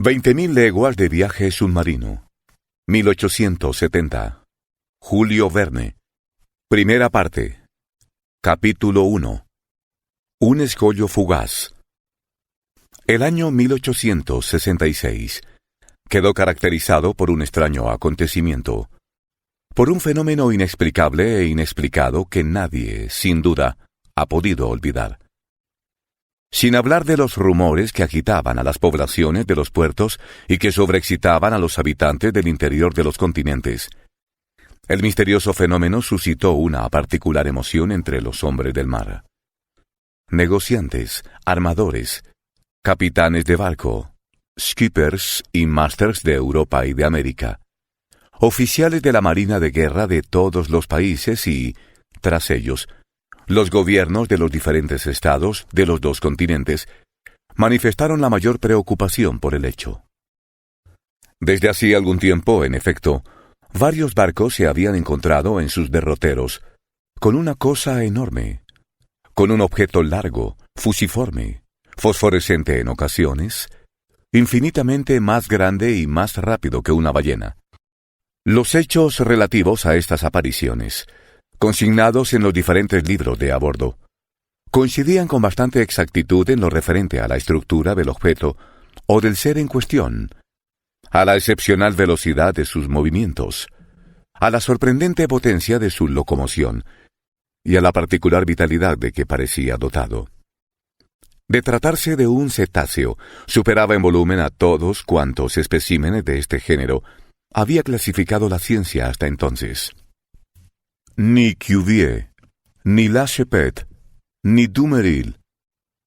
20.000 leguas de viaje submarino. 1870. Julio Verne. Primera parte. Capítulo 1. Un escollo fugaz. El año 1866 quedó caracterizado por un extraño acontecimiento, por un fenómeno inexplicable e inexplicado que nadie, sin duda, ha podido olvidar. Sin hablar de los rumores que agitaban a las poblaciones de los puertos y que sobreexcitaban a los habitantes del interior de los continentes, el misterioso fenómeno suscitó una particular emoción entre los hombres del mar. Negociantes, armadores, capitanes de barco, skippers y masters de Europa y de América, oficiales de la Marina de Guerra de todos los países y, tras ellos, los gobiernos de los diferentes estados de los dos continentes manifestaron la mayor preocupación por el hecho. Desde hacía algún tiempo, en efecto, varios barcos se habían encontrado en sus derroteros con una cosa enorme, con un objeto largo, fusiforme, fosforescente en ocasiones, infinitamente más grande y más rápido que una ballena. Los hechos relativos a estas apariciones, consignados en los diferentes libros de a bordo, coincidían con bastante exactitud en lo referente a la estructura del objeto o del ser en cuestión, a la excepcional velocidad de sus movimientos, a la sorprendente potencia de su locomoción y a la particular vitalidad de que parecía dotado. De tratarse de un cetáceo, superaba en volumen a todos cuantos especímenes de este género había clasificado la ciencia hasta entonces. Ni Cuvier, ni Lachapelle, ni Dumeril,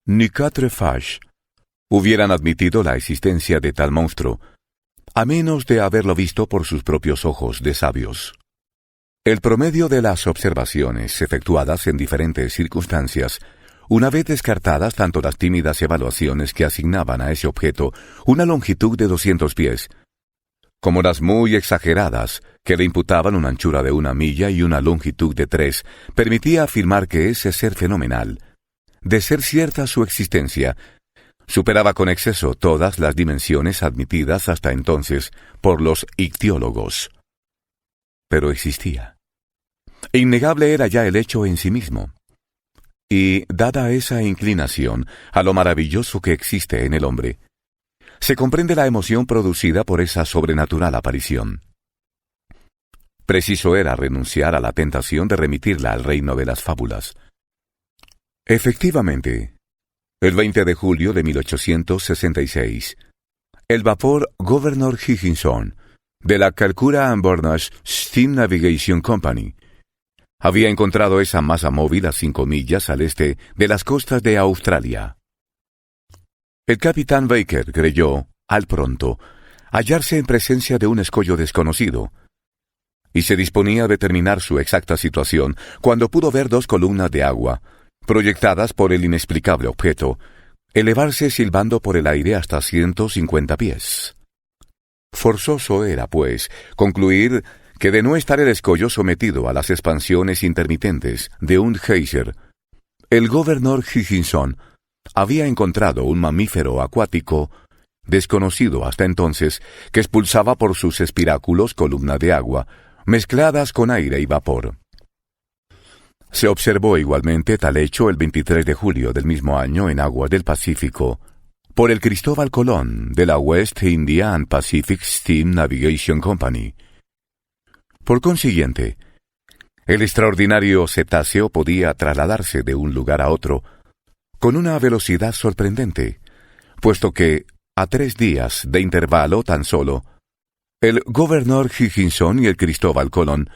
ni Quatrefages hubieran admitido la existencia de tal monstruo, a menos de haberlo visto por sus propios ojos de sabios. El promedio de las observaciones efectuadas en diferentes circunstancias, una vez descartadas tanto las tímidas evaluaciones que asignaban a ese objeto una longitud de 200 pies, como las muy exageradas que le imputaban una anchura de 1 milla y una longitud de 3, permitía afirmar que ese ser fenomenal, de ser cierta su existencia, superaba con exceso todas las dimensiones admitidas hasta entonces por los ictiólogos. Pero existía. Innegable era ya el hecho en sí mismo. Y, dada esa inclinación a lo maravilloso que existe en el hombre, se comprende la emoción producida por esa sobrenatural aparición. Preciso era renunciar a la tentación de remitirla al reino de las fábulas. Efectivamente, el 20 de julio de 1866, el vapor Governor Higginson, de la Calcutta and Barnard Steam Navigation Company, había encontrado esa masa móvil a 5 millas al este de las costas de Australia. El capitán Baker creyó, al pronto, hallarse en presencia de un escollo desconocido, y se disponía a determinar su exacta situación cuando pudo ver 2 columnas de agua, proyectadas por el inexplicable objeto, elevarse silbando por el aire hasta 150 pies. Forzoso era, pues, concluir que de no estar el escollo sometido a las expansiones intermitentes de un geyser, el Governor Higginson había encontrado un mamífero acuático, desconocido hasta entonces, que expulsaba por sus espiráculos columnas de agua, mezcladas con aire y vapor. Se observó igualmente tal hecho el 23 de julio del mismo año en aguas del Pacífico, por el Cristóbal Colón de la West India and Pacific Steam Navigation Company. Por consiguiente, el extraordinario cetáceo podía trasladarse de un lugar a otro con una velocidad sorprendente, puesto que, a 3 días de intervalo tan solo, el Governor Higginson y el Cristóbal Colón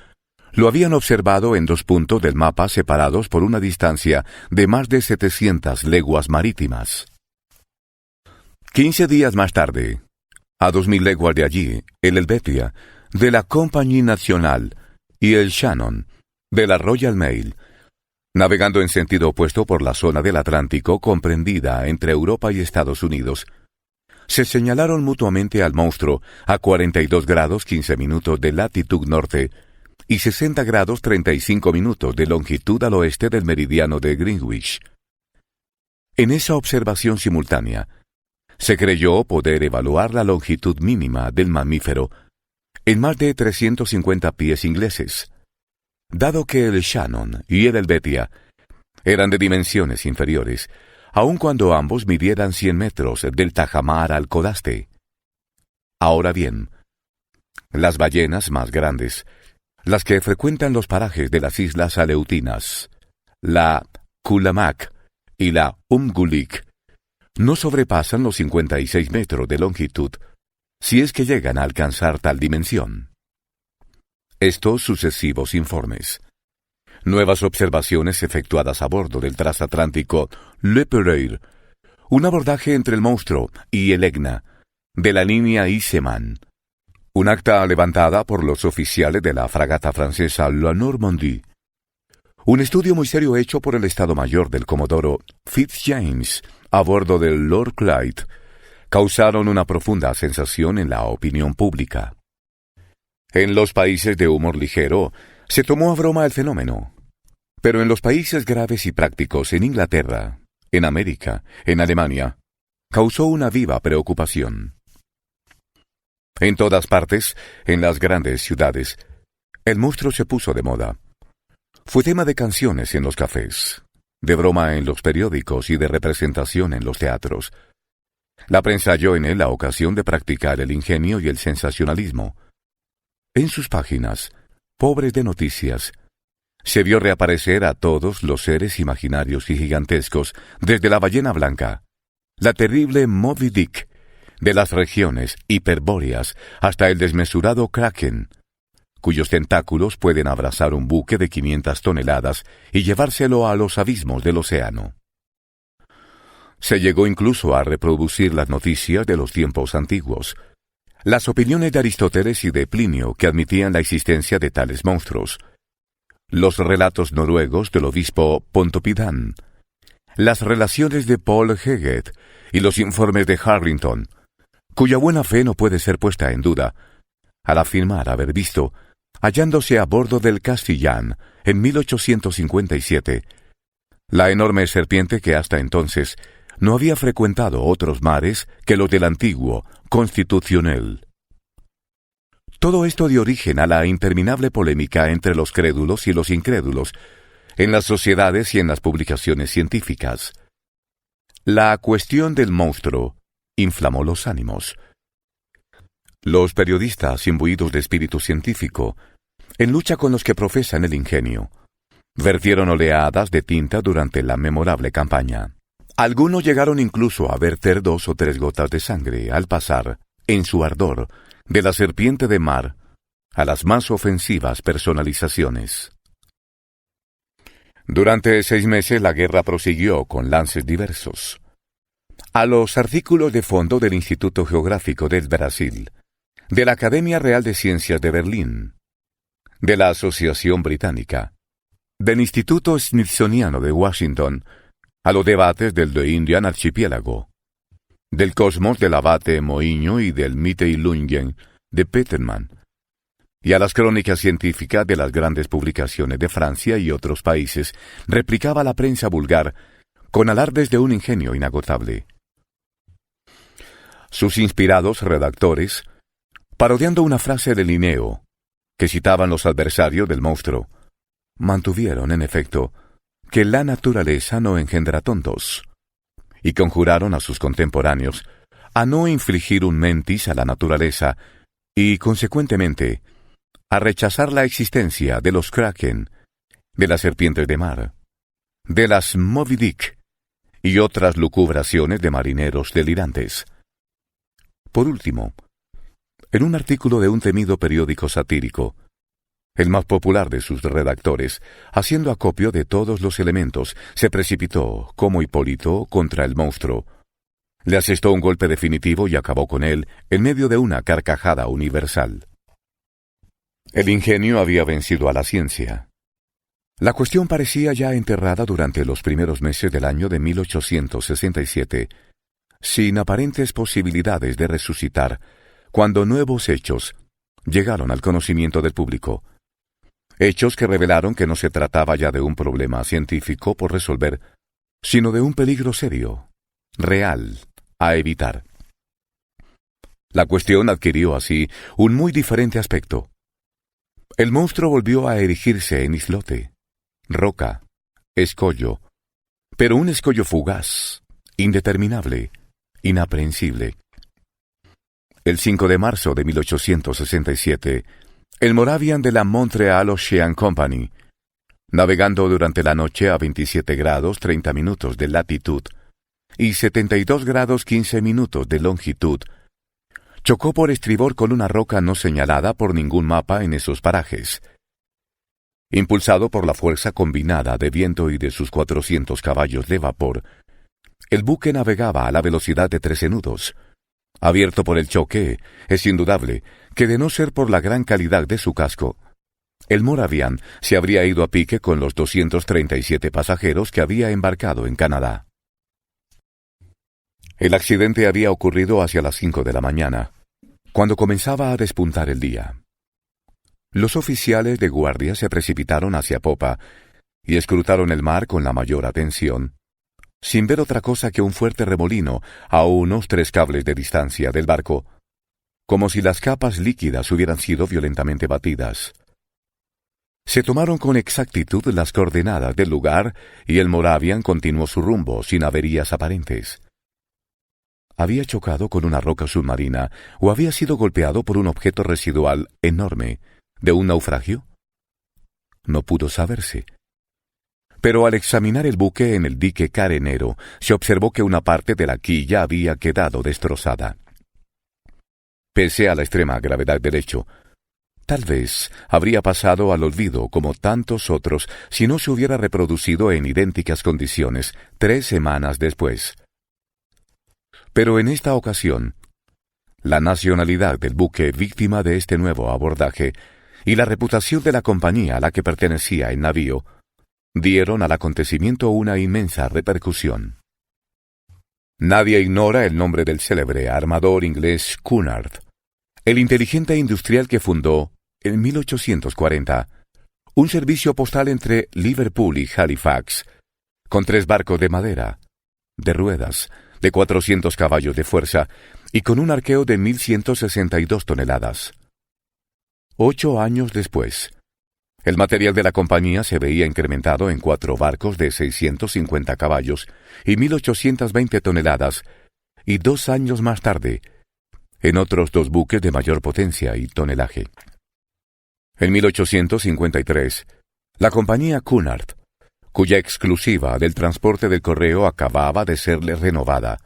lo habían observado en 2 puntos del mapa separados por una distancia de más de 700 leguas marítimas. 15 días más tarde, a 2.000 leguas de allí, el Helvetia, de la Compagnie Nationale, y el Shannon, de la Royal Mail, navegando en sentido opuesto por la zona del Atlántico comprendida entre Europa y Estados Unidos, se señalaron mutuamente al monstruo a 42 grados 15 minutos de latitud norte y 60 grados 35 minutos de longitud al oeste del meridiano de Greenwich. En esa observación simultánea, se creyó poder evaluar la longitud mínima del mamífero en más de 350 pies ingleses, dado que el Shannon y el Helvetia eran de dimensiones inferiores, aun cuando ambos midieran 100 metros del tajamar al codaste. Ahora bien, las ballenas más grandes, las que frecuentan los parajes de las islas aleutinas, la Kulamac y la Umgulik, no sobrepasan los 56 metros de longitud, si es que llegan a alcanzar tal dimensión. Estos sucesivos informes, nuevas observaciones efectuadas a bordo del transatlántico Le Pereire, un abordaje entre el monstruo y el Egna, de la línea Iseman, un acta levantada por los oficiales de la fragata francesa La Normandie, un estudio muy serio hecho por el Estado Mayor del Comodoro Fitzjames a bordo del Lord Clyde, causaron una profunda sensación en la opinión pública. En los países de humor ligero, se tomó a broma el fenómeno, pero en los países graves y prácticos, en Inglaterra, en América, en Alemania, causó una viva preocupación. En todas partes, en las grandes ciudades, el monstruo se puso de moda. Fue tema de canciones en los cafés, de broma en los periódicos y de representación en los teatros. La prensa halló en él la ocasión de practicar el ingenio y el sensacionalismo. En sus páginas, pobres de noticias, se vio reaparecer a todos los seres imaginarios y gigantescos, desde la ballena blanca, la terrible Moby Dick, de las regiones hiperbóreas, hasta el desmesurado Kraken, cuyos tentáculos pueden abrazar un buque de 500 toneladas y llevárselo a los abismos del océano. Se llegó incluso a reproducir las noticias de los tiempos antiguos, las opiniones de Aristóteles y de Plinio que admitían la existencia de tales monstruos, los relatos noruegos del obispo Pontoppidan, las relaciones de Paul Heget y los informes de Harrington, cuya buena fe no puede ser puesta en duda, al afirmar haber visto, hallándose a bordo del Castillán en 1857, la enorme serpiente que hasta entonces no había frecuentado otros mares que los del antiguo Constitucional. Todo esto dio origen a la interminable polémica entre los crédulos y los incrédulos, en las sociedades y en las publicaciones científicas. La cuestión del monstruo inflamó los ánimos. Los periodistas imbuidos de espíritu científico, en lucha con los que profesan el ingenio, vertieron oleadas de tinta durante la memorable campaña. Algunos llegaron incluso a verter 2 o 3 gotas de sangre al pasar, en su ardor, de la serpiente de mar a las más ofensivas personalizaciones. Durante 6 meses la guerra prosiguió con lances diversos. A los artículos de fondo del Instituto Geográfico del Brasil, de la Academia Real de Ciencias de Berlín, de la Asociación Británica, del Instituto Smithsoniano de Washington, a los debates del de Indian Archipiélago, del Cosmos del abate Moinho y del Mitteilungen de Petermann, y a las crónicas científicas de las grandes publicaciones de Francia y otros países, replicaba la prensa vulgar con alardes de un ingenio inagotable. Sus inspirados redactores, parodiando una frase de Linneo, que citaban los adversarios del monstruo, mantuvieron, en efecto, que la naturaleza no engendra tontos, y conjuraron a sus contemporáneos a no infligir un mentis a la naturaleza y, consecuentemente, a rechazar la existencia de los kraken, de las serpientes de mar, de las Moby Dick y otras lucubraciones de marineros delirantes. Por último, en un artículo de un temido periódico satírico, el más popular de sus redactores, haciendo acopio de todos los elementos, se precipitó, como Hipólito, contra el monstruo. Le asestó un golpe definitivo y acabó con él en medio de una carcajada universal. El ingenio había vencido a la ciencia. La cuestión parecía ya enterrada durante los primeros meses del año de 1867, sin aparentes posibilidades de resucitar, cuando nuevos hechos llegaron al conocimiento del público. Hechos que revelaron que no se trataba ya de un problema científico por resolver, sino de un peligro serio, real, a evitar. La cuestión adquirió así un muy diferente aspecto. El monstruo volvió a erigirse en islote, roca, escollo, pero un escollo fugaz, indeterminable, inaprehensible. El 5 de marzo de 1867, el Moravian de la Montreal Ocean Company, navegando durante la noche a 27 grados 30 minutos de latitud y 72 grados 15 minutos de longitud, chocó por estribor con una roca no señalada por ningún mapa en esos parajes. Impulsado por la fuerza combinada de viento y de sus 400 caballos de vapor, el buque navegaba a la velocidad de 13 nudos. Abierto por el choque, es indudable que de no ser por la gran calidad de su casco, el Moravian se habría ido a pique con los 237 pasajeros que había embarcado en Canadá. El accidente había ocurrido hacia las 5 de la mañana, cuando comenzaba a despuntar el día. Los oficiales de guardia se precipitaron hacia popa y escrutaron el mar con la mayor atención, sin ver otra cosa que un fuerte remolino a unos 3 cables de distancia del barco, como si las capas líquidas hubieran sido violentamente batidas. Se tomaron con exactitud las coordenadas del lugar y el Moravian continuó su rumbo sin averías aparentes. ¿Había chocado con una roca submarina o había sido golpeado por un objeto residual enorme de un naufragio? No pudo saberse. Pero al examinar el buque en el dique carenero, se observó que una parte de la quilla había quedado destrozada. Pese a la extrema gravedad del hecho, tal vez habría pasado al olvido como tantos otros si no se hubiera reproducido en idénticas condiciones 3 semanas después. Pero en esta ocasión, la nacionalidad del buque víctima de este nuevo abordaje y la reputación de la compañía a la que pertenecía el navío dieron al acontecimiento una inmensa repercusión. Nadie ignora el nombre del célebre armador inglés Cunard, el inteligente industrial que fundó, en 1840, un servicio postal entre Liverpool y Halifax, con 3 barcos de madera, de ruedas, de 400 caballos de fuerza y con un arqueo de 1.162 toneladas. 8 años después, el material de la compañía se veía incrementado en 4 barcos de 650 caballos y 1.820 toneladas, y 2 años más tarde, en otros 2 buques de mayor potencia y tonelaje. En 1853, la compañía Cunard, cuya exclusiva del transporte del correo acababa de serle renovada,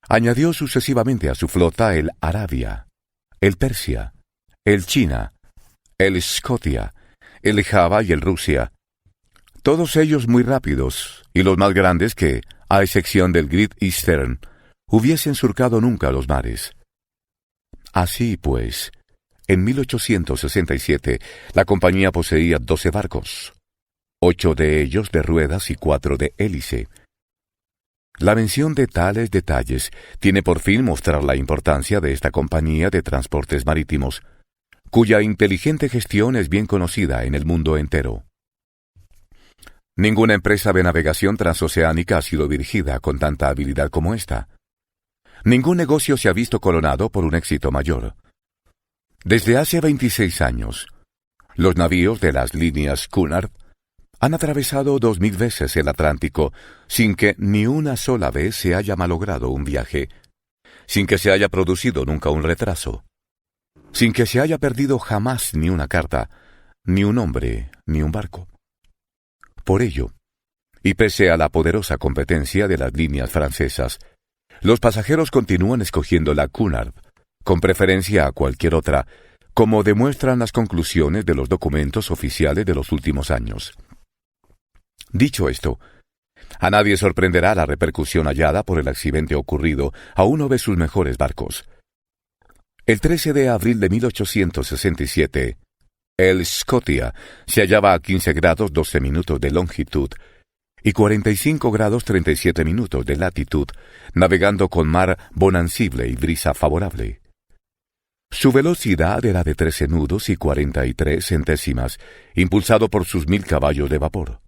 añadió sucesivamente a su flota el Arabia, el Persia, el China, el Scotia, el Java y el Rusia, todos ellos muy rápidos y los más grandes que, a excepción del Great Eastern, hubiesen surcado nunca los mares. Así pues, en 1867 la compañía poseía 12 barcos, 8 de ellos de ruedas y 4 de hélice. La mención de tales detalles tiene por fin mostrar la importancia de esta compañía de transportes marítimos, cuya inteligente gestión es bien conocida en el mundo entero. Ninguna empresa de navegación transoceánica ha sido dirigida con tanta habilidad como esta. Ningún negocio se ha visto coronado por un éxito mayor. Desde hace 26 años, los navíos de las líneas Cunard han atravesado 2000 veces el Atlántico sin que ni una sola vez se haya malogrado un viaje, sin que se haya producido nunca un retraso, sin que se haya perdido jamás ni una carta, ni un hombre, ni un barco. Por ello, y pese a la poderosa competencia de las líneas francesas, los pasajeros continúan escogiendo la Cunard, con preferencia a cualquier otra, como demuestran las conclusiones de los documentos oficiales de los últimos años. Dicho esto, a nadie sorprenderá la repercusión hallada por el accidente ocurrido a uno de sus mejores barcos. El 13 de abril de 1867, el Scotia se hallaba a 15 grados 12 minutos de longitud y 45 grados 37 minutos de latitud, navegando con mar bonancible y brisa favorable. Su velocidad era de 13 nudos y 43 centésimas, impulsado por sus 1000 caballos de vapor.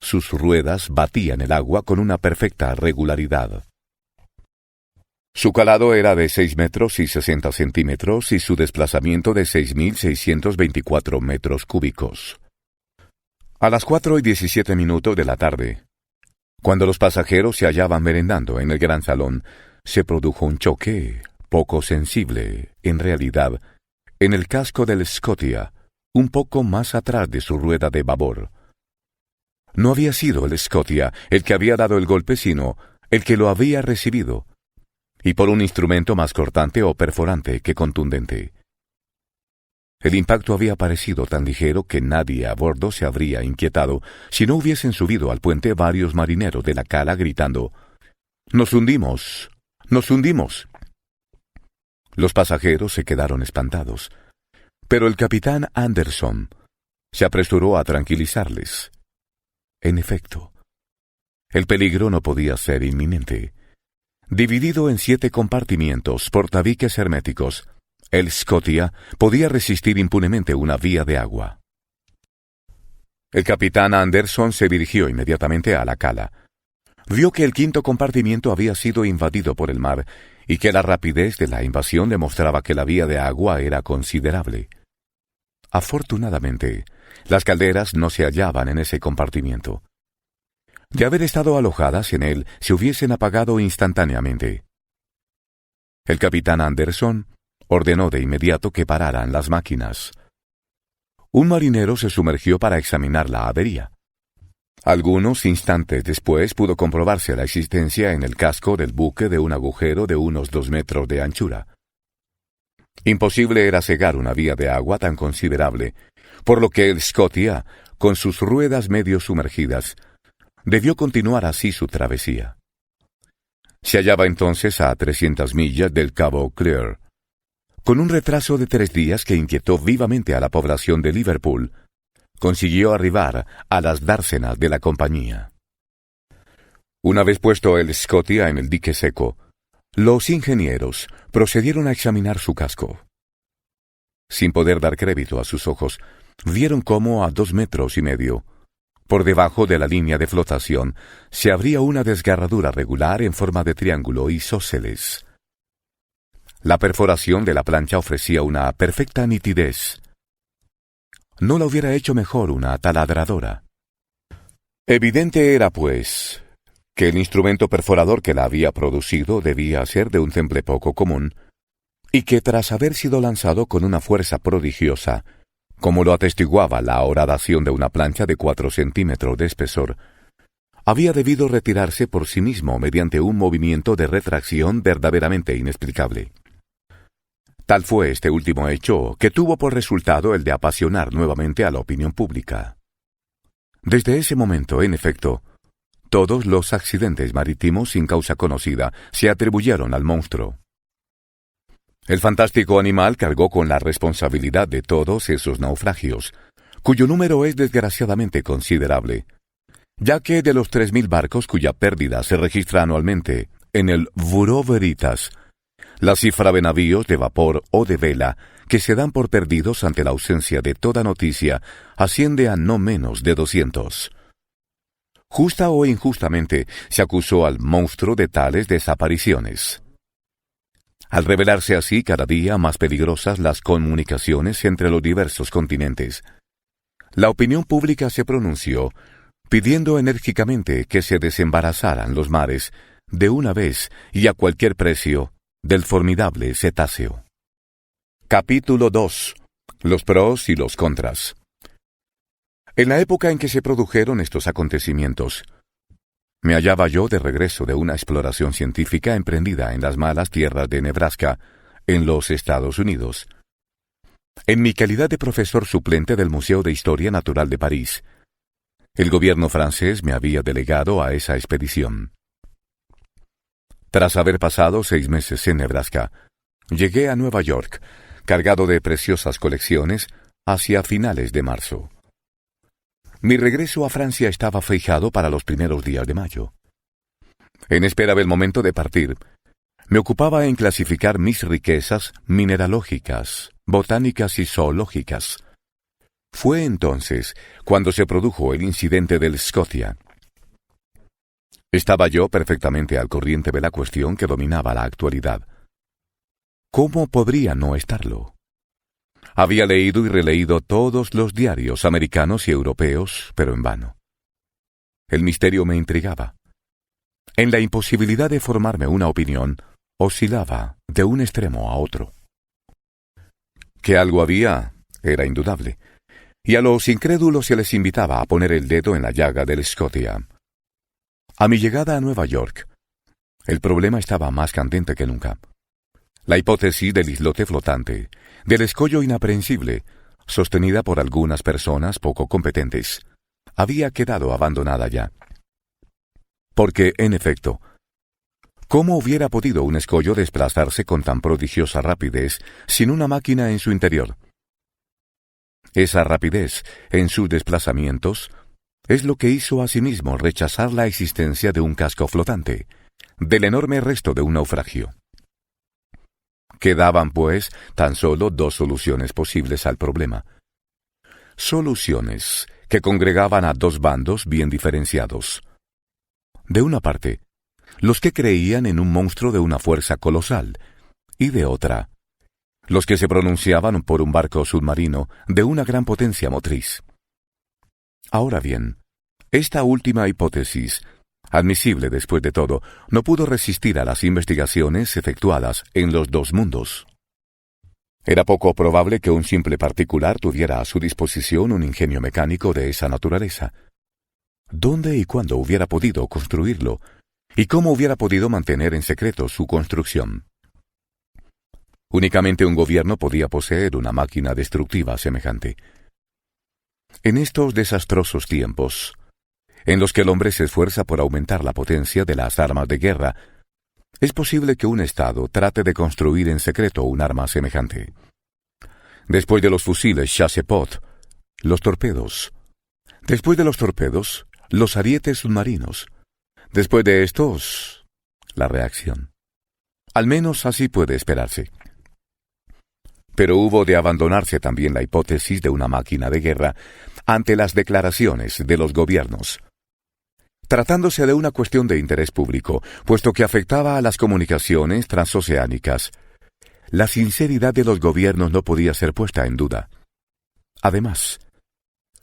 Sus ruedas batían el agua con una perfecta regularidad. Su calado era de 6 metros y 60 centímetros y su desplazamiento de 6.624 metros cúbicos. A las 4:17 de la tarde, cuando los pasajeros se hallaban merendando en el gran salón, se produjo un choque, poco sensible, en realidad, en el casco del Scotia, un poco más atrás de su rueda de babor. No había sido el Scotia el que había dado el golpe, sino el que lo había recibido, y por un instrumento más cortante o perforante que contundente. El impacto había parecido tan ligero que nadie a bordo se habría inquietado si no hubiesen subido al puente varios marineros de la cala gritando: «¡Nos hundimos! ¡Nos hundimos!». Los pasajeros se quedaron espantados, pero el capitán Anderson se apresuró a tranquilizarles. En efecto, el peligro no podía ser inminente. Dividido en 7 compartimientos por tabiques herméticos, el Scotia podía resistir impunemente una vía de agua. El capitán Anderson se dirigió inmediatamente a la cala. Vio que el 5.º compartimiento había sido invadido por el mar y que la rapidez de la invasión demostraba que la vía de agua era considerable. Afortunadamente, las calderas no se hallaban en ese compartimiento. De haber estado alojadas en él, se hubiesen apagado instantáneamente. El capitán Anderson ordenó de inmediato que pararan las máquinas. Un marinero se sumergió para examinar la avería. Algunos instantes después pudo comprobarse la existencia en el casco del buque de un agujero de unos 2 metros de anchura. Imposible era cegar una vía de agua tan considerable, por lo que el Scotia, con sus ruedas medio sumergidas, debió continuar así su travesía. Se hallaba entonces a 300 millas del Cabo Clear. Con un retraso de 3 días que inquietó vivamente a la población de Liverpool, consiguió arribar a las dársenas de la compañía. Una vez puesto el Scotia en el dique seco, los ingenieros procedieron a examinar su casco. Sin poder dar crédito a sus ojos, vieron cómo a 2,5 metros, por debajo de la línea de flotación, se abría una desgarradura regular en forma de triángulo isósceles. La perforación de la plancha ofrecía una perfecta nitidez. No la hubiera hecho mejor una taladradora. Evidente era, pues, que el instrumento perforador que la había producido debía ser de un temple poco común, y que tras haber sido lanzado con una fuerza prodigiosa, como lo atestiguaba la horadación de una plancha de 4 centímetros de espesor, había debido retirarse por sí mismo mediante un movimiento de retracción verdaderamente inexplicable. Tal fue este último hecho, que tuvo por resultado el de apasionar nuevamente a la opinión pública. Desde ese momento, en efecto, todos los accidentes marítimos sin causa conocida se atribuyeron al monstruo. El fantástico animal cargó con la responsabilidad de todos esos naufragios, cuyo número es desgraciadamente considerable, ya que de los 3.000 barcos cuya pérdida se registra anualmente en el Bureau Veritas, la cifra de navíos de vapor o de vela que se dan por perdidos ante la ausencia de toda noticia asciende a no menos de 200. Justa o injustamente se acusó al monstruo de tales desapariciones. Al revelarse así cada día más peligrosas las comunicaciones entre los diversos continentes, la opinión pública se pronunció pidiendo enérgicamente que se desembarazaran los mares de una vez y a cualquier precio del formidable cetáceo. Capítulo 2. Los pros y los contras. En la época en que se produjeron estos acontecimientos, me hallaba yo de regreso de una exploración científica emprendida en las malas tierras de Nebraska, en los Estados Unidos. En mi calidad de profesor suplente del Museo de Historia Natural de París, el gobierno francés me había delegado a esa expedición. Tras haber pasado 6 meses en Nebraska, llegué a Nueva York, cargado de preciosas colecciones, hacia finales de marzo. Mi regreso a Francia estaba fijado para los primeros días de mayo. En espera del momento de partir, me ocupaba en clasificar mis riquezas mineralógicas, botánicas y zoológicas. Fue entonces cuando se produjo el incidente del Scotia. Estaba yo perfectamente al corriente de la cuestión que dominaba la actualidad. ¿Cómo podría no estarlo? Había leído y releído todos los diarios americanos y europeos, pero en vano. El misterio me intrigaba. En la imposibilidad de formarme una opinión, oscilaba de un extremo a otro. Que algo había, era indudable, y a los incrédulos se les invitaba a poner el dedo en la llaga del Scotia. A mi llegada a Nueva York, el problema estaba más candente que nunca. La hipótesis del islote flotante, del escollo inaprehensible, sostenida por algunas personas poco competentes, había quedado abandonada ya. Porque, en efecto, ¿cómo hubiera podido un escollo desplazarse con tan prodigiosa rapidez sin una máquina en su interior? Esa rapidez en sus desplazamientos es lo que hizo asimismo rechazar la existencia de un casco flotante, del enorme resto de un naufragio. Quedaban, pues, tan solo dos soluciones posibles al problema. Soluciones que congregaban a dos bandos bien diferenciados. De una parte, los que creían en un monstruo de una fuerza colosal, y de otra, los que se pronunciaban por un barco submarino de una gran potencia motriz. Ahora bien, esta última hipótesis, admisible después de todo, no pudo resistir a las investigaciones efectuadas en los dos mundos. Era poco probable que un simple particular tuviera a su disposición un ingenio mecánico de esa naturaleza. ¿Dónde y cuándo hubiera podido construirlo? ¿Y cómo hubiera podido mantener en secreto su construcción? Únicamente un gobierno podía poseer una máquina destructiva semejante. En estos desastrosos tiempos, en los que el hombre se esfuerza por aumentar la potencia de las armas de guerra, es posible que un Estado trate de construir en secreto un arma semejante. Después de los fusiles chassepot, los torpedos. Después de los torpedos, los arietes submarinos. Después de estos, la reacción. Al menos así puede esperarse. Pero hubo de abandonarse también la hipótesis de una máquina de guerra ante las declaraciones de los gobiernos. Tratándose de una cuestión de interés público, puesto que afectaba a las comunicaciones transoceánicas, la sinceridad de los gobiernos no podía ser puesta en duda. Además,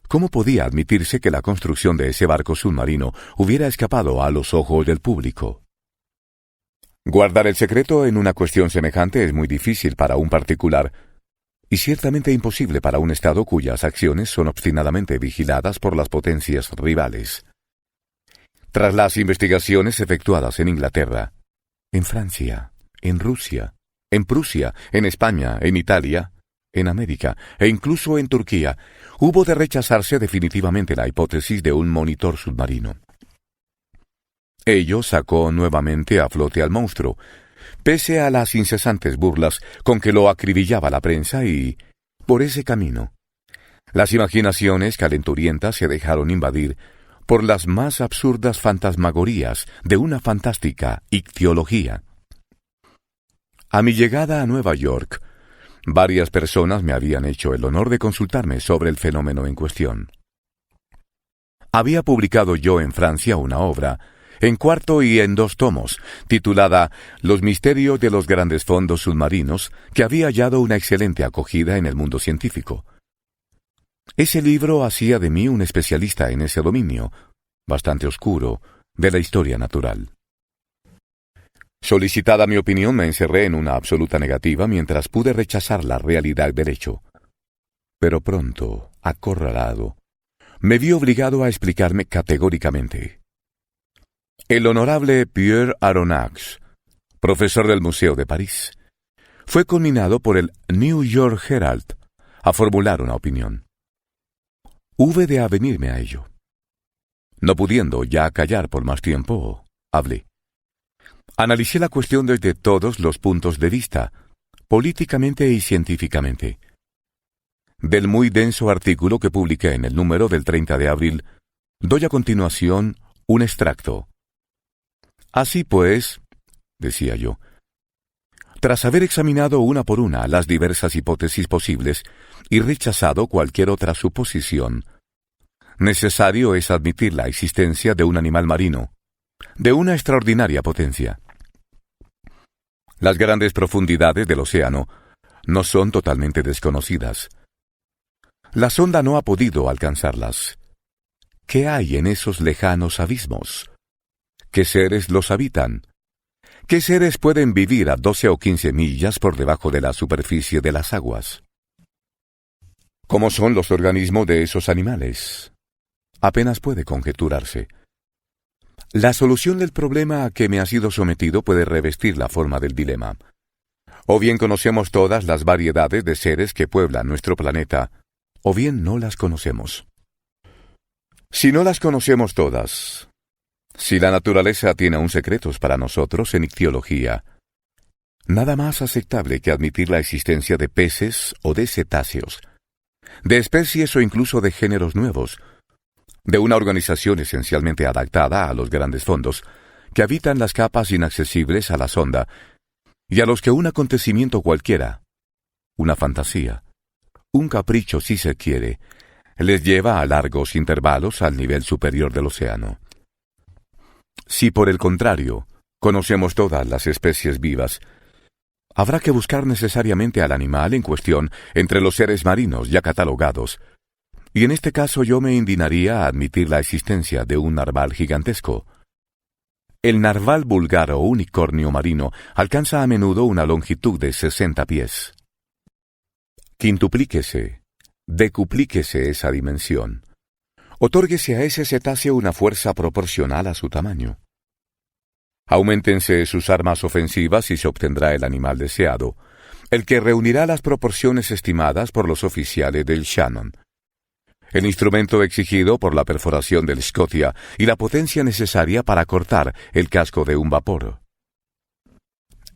¿cómo podía admitirse que la construcción de ese barco submarino hubiera escapado a los ojos del público? Guardar el secreto en una cuestión semejante es muy difícil para un particular, y ciertamente imposible para un Estado cuyas acciones son obstinadamente vigiladas por las potencias rivales. Tras las investigaciones efectuadas en Inglaterra, en Francia, en Rusia, en Prusia, en España, en Italia, en América e incluso en Turquía, hubo de rechazarse definitivamente la hipótesis de un monitor submarino. Ello sacó nuevamente a flote al monstruo, pese a las incesantes burlas con que lo acribillaba la prensa y, por ese camino, las imaginaciones calenturientas se dejaron invadir por las más absurdas fantasmagorías de una fantástica ictiología. A mi llegada a Nueva York, varias personas me habían hecho el honor de consultarme sobre el fenómeno en cuestión. Había publicado yo en Francia una obra, en 4 y en 2 tomos, titulada Los misterios de los grandes fondos submarinos, que había hallado una excelente acogida en el mundo científico. Ese libro hacía de mí un especialista en ese dominio, bastante oscuro, de la historia natural. Solicitada mi opinión, me encerré en una absoluta negativa mientras pude rechazar la realidad del hecho. Pero pronto, acorralado, me vi obligado a explicarme categóricamente. El honorable Pierre Aronnax, profesor del Museo de París, fue conminado por el New York Herald a formular una opinión. Hube de avenirme a ello. No pudiendo ya callar por más tiempo, hablé. Analicé la cuestión desde todos los puntos de vista, políticamente y científicamente. Del muy denso artículo que publiqué en el número del 30 de abril, doy a continuación un extracto. Así pues, decía yo, tras haber examinado una por una las diversas hipótesis posibles y rechazado cualquier otra suposición, necesario es admitir la existencia de un animal marino, de una extraordinaria potencia. Las grandes profundidades del océano no son totalmente desconocidas. La sonda no ha podido alcanzarlas. ¿Qué hay en esos lejanos abismos? ¿Qué seres los habitan? ¿Qué seres pueden vivir a 12 o 15 millas por debajo de la superficie de las aguas? ¿Cómo son los organismos de esos animales? Apenas puede conjeturarse. La solución del problema a que me ha sido sometido puede revestir la forma del dilema. O bien conocemos todas las variedades de seres que pueblan nuestro planeta, o bien no las conocemos. Si no las conocemos todas, si la naturaleza tiene aún secretos para nosotros en ictiología, nada más aceptable que admitir la existencia de peces o de cetáceos, de especies o incluso de géneros nuevos, de una organización esencialmente adaptada a los grandes fondos, que habitan las capas inaccesibles a la sonda, y a los que un acontecimiento cualquiera, una fantasía, un capricho si se quiere, les lleva a largos intervalos al nivel superior del océano. Si por el contrario, conocemos todas las especies vivas, habrá que buscar necesariamente al animal en cuestión entre los seres marinos ya catalogados, y en este caso yo me indignaría a admitir la existencia de un narval gigantesco. El narval vulgar o unicornio marino alcanza a menudo una longitud de 60 pies. Quintuplíquese, decuplíquese esa dimensión. Otórguese a ese cetáceo una fuerza proporcional a su tamaño. Auméntense sus armas ofensivas y se obtendrá el animal deseado, el que reunirá las proporciones estimadas por los oficiales del Shannon, el instrumento exigido por la perforación del Scotia y la potencia necesaria para cortar el casco de un vapor.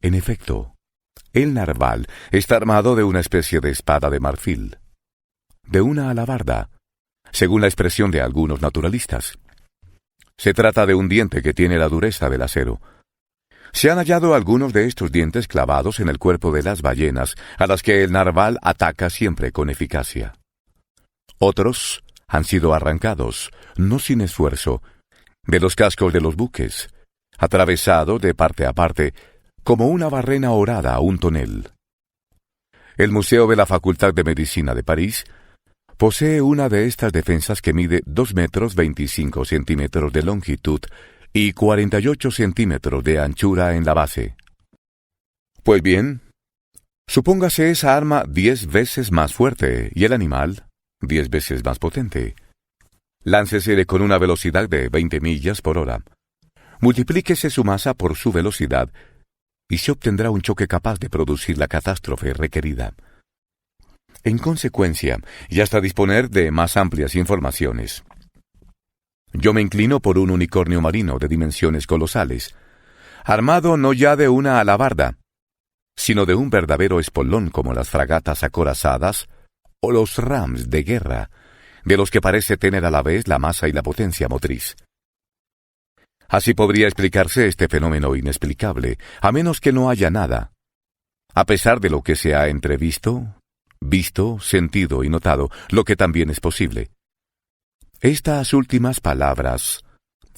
En efecto, el narval está armado de una especie de espada de marfil, de una alabarda, según la expresión de algunos naturalistas. Se trata de un diente que tiene la dureza del acero. Se han hallado algunos de estos dientes clavados en el cuerpo de las ballenas, a las que el narval ataca siempre con eficacia. Otros han sido arrancados, no sin esfuerzo, de los cascos de los buques, atravesados de parte a parte, como una barrena orada a un tonel. El Museo de la Facultad de Medicina de París posee una de estas defensas que mide 2 metros 25 centímetros de longitud y 48 centímetros de anchura en la base. Pues bien, supóngase esa arma 10 veces más fuerte y el animal 10 veces más potente. Láncesele con una velocidad de 20 millas por hora. Multiplíquese su masa por su velocidad y se obtendrá un choque capaz de producir la catástrofe requerida. En consecuencia, y hasta disponer de más amplias informaciones, yo me inclino por un unicornio marino de dimensiones colosales, armado no ya de una alabarda, sino de un verdadero espolón como las fragatas acorazadas o los rams de guerra, de los que parece tener a la vez la masa y la potencia motriz. Así podría explicarse este fenómeno inexplicable, a menos que no haya nada. A pesar de lo que se ha entrevisto, visto, sentido y notado, lo que también es posible. Estas últimas palabras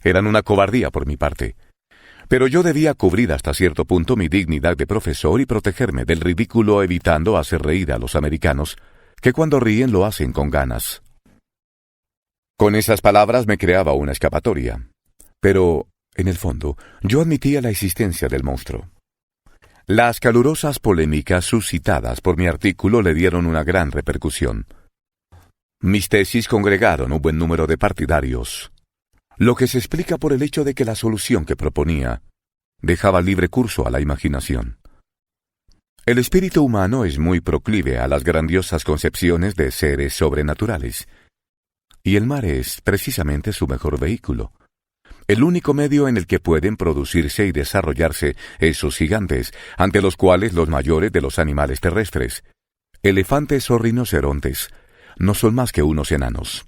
eran una cobardía por mi parte, pero yo debía cubrir hasta cierto punto mi dignidad de profesor y protegerme del ridículo evitando hacer reír a los americanos, que cuando ríen lo hacen con ganas. Con esas palabras me creaba una escapatoria, pero, en el fondo, yo admitía la existencia del monstruo. Las calurosas polémicas suscitadas por mi artículo le dieron una gran repercusión. Mis tesis congregaron un buen número de partidarios, lo que se explica por el hecho de que la solución que proponía dejaba libre curso a la imaginación. El espíritu humano es muy proclive a las grandiosas concepciones de seres sobrenaturales, y el mar es precisamente su mejor vehículo, el único medio en el que pueden producirse y desarrollarse esos gigantes, ante los cuales los mayores de los animales terrestres, elefantes o rinocerontes, no son más que unos enanos.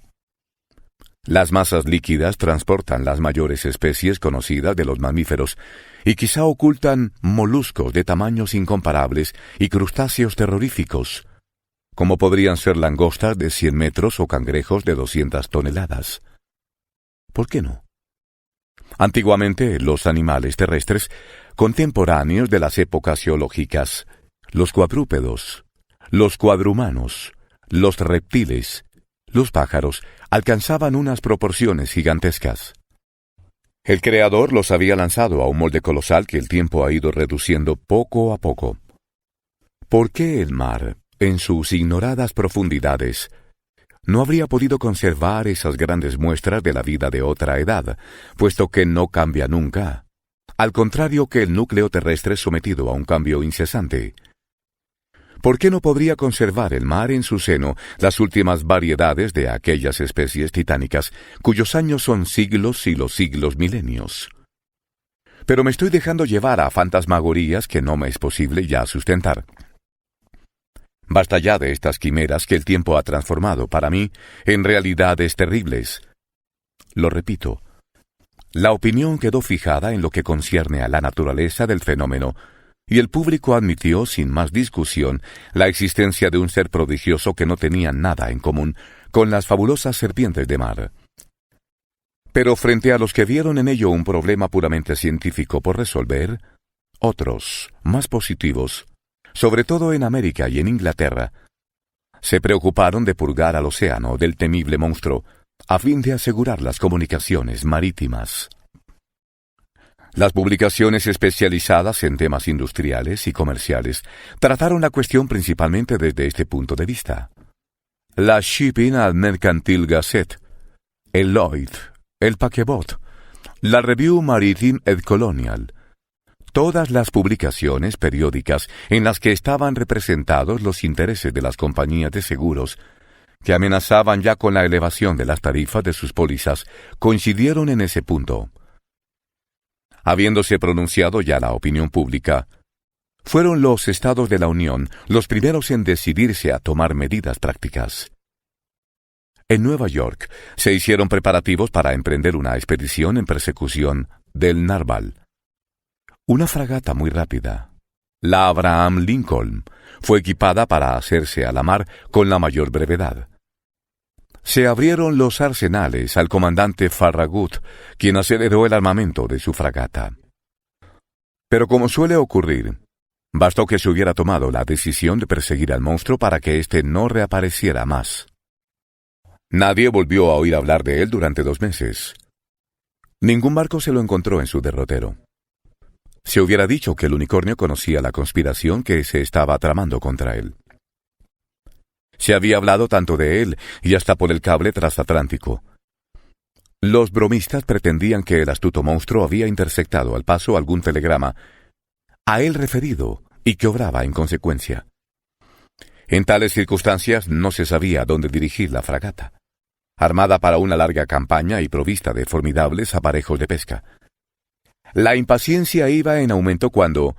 Las masas líquidas transportan las mayores especies conocidas de los mamíferos y quizá ocultan moluscos de tamaños incomparables y crustáceos terroríficos, como podrían ser langostas de 100 metros o cangrejos de 200 toneladas. ¿Por qué no? Antiguamente, los animales terrestres, contemporáneos de las épocas geológicas, los cuadrúpedos, los cuadrumanos, los reptiles, los pájaros, alcanzaban unas proporciones gigantescas. El Creador los había lanzado a un molde colosal que el tiempo ha ido reduciendo poco a poco. ¿Por qué el mar, en sus ignoradas profundidades, no habría podido conservar esas grandes muestras de la vida de otra edad, puesto que no cambia nunca, al contrario que el núcleo terrestre sometido a un cambio incesante? ¿Por qué no podría conservar el mar en su seno las últimas variedades de aquellas especies titánicas, cuyos años son siglos y los siglos milenios? Pero me estoy dejando llevar a fantasmagorías que no me es posible ya sustentar. Basta ya de estas quimeras que el tiempo ha transformado para mí en realidades terribles. Lo repito, la opinión quedó fijada en lo que concierne a la naturaleza del fenómeno, y el público admitió sin más discusión la existencia de un ser prodigioso que no tenía nada en común con las fabulosas serpientes de mar. Pero frente a los que vieron en ello un problema puramente científico por resolver, otros, más positivos, sobre todo en América y en Inglaterra, se preocuparon de purgar al océano del temible monstruo, a fin de asegurar las comunicaciones marítimas. Las publicaciones especializadas en temas industriales y comerciales trataron la cuestión principalmente desde este punto de vista. La Shipping and Mercantile Gazette, el Lloyd, el Paquebot, la Review Maritime et Colonial, todas las publicaciones periódicas en las que estaban representados los intereses de las compañías de seguros, que amenazaban ya con la elevación de las tarifas de sus pólizas, coincidieron en ese punto. Habiéndose pronunciado ya la opinión pública, fueron los Estados de la Unión los primeros en decidirse a tomar medidas prácticas. En Nueva York se hicieron preparativos para emprender una expedición en persecución del Narval. Una fragata muy rápida, la Abraham Lincoln, fue equipada para hacerse a la mar con la mayor brevedad. Se abrieron los arsenales al comandante Farragut, quien aceleró el armamento de su fragata. Pero como suele ocurrir, bastó que se hubiera tomado la decisión de perseguir al monstruo para que éste no reapareciera más. Nadie volvió a oír hablar de él durante 2 meses. Ningún barco se lo encontró en su derrotero. Se hubiera dicho que el unicornio conocía la conspiración que se estaba tramando contra él. Se había hablado tanto de él y hasta por el cable transatlántico. Los bromistas pretendían que el astuto monstruo había interceptado al paso algún telegrama a él referido y que obraba en consecuencia. En tales circunstancias no se sabía dónde dirigir la fragata, armada para una larga campaña y provista de formidables aparejos de pesca. La impaciencia iba en aumento cuando,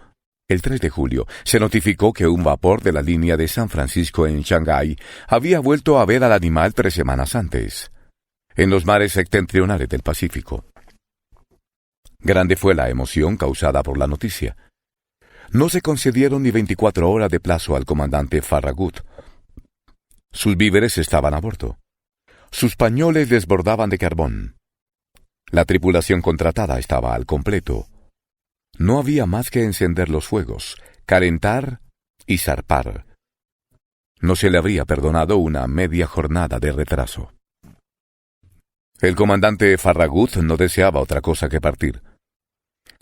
el 3 de julio, se notificó que un vapor de la línea de San Francisco en Shanghái había vuelto a ver al animal 3 semanas antes, en los mares septentrionales del Pacífico. Grande fue la emoción causada por la noticia. No se concedieron ni 24 horas de plazo al comandante Farragut. Sus víveres estaban a bordo. Sus pañoles desbordaban de carbón. La tripulación contratada estaba al completo. No había más que encender los fuegos, calentar y zarpar. No se le habría perdonado una media jornada de retraso. El comandante Farragut no deseaba otra cosa que partir.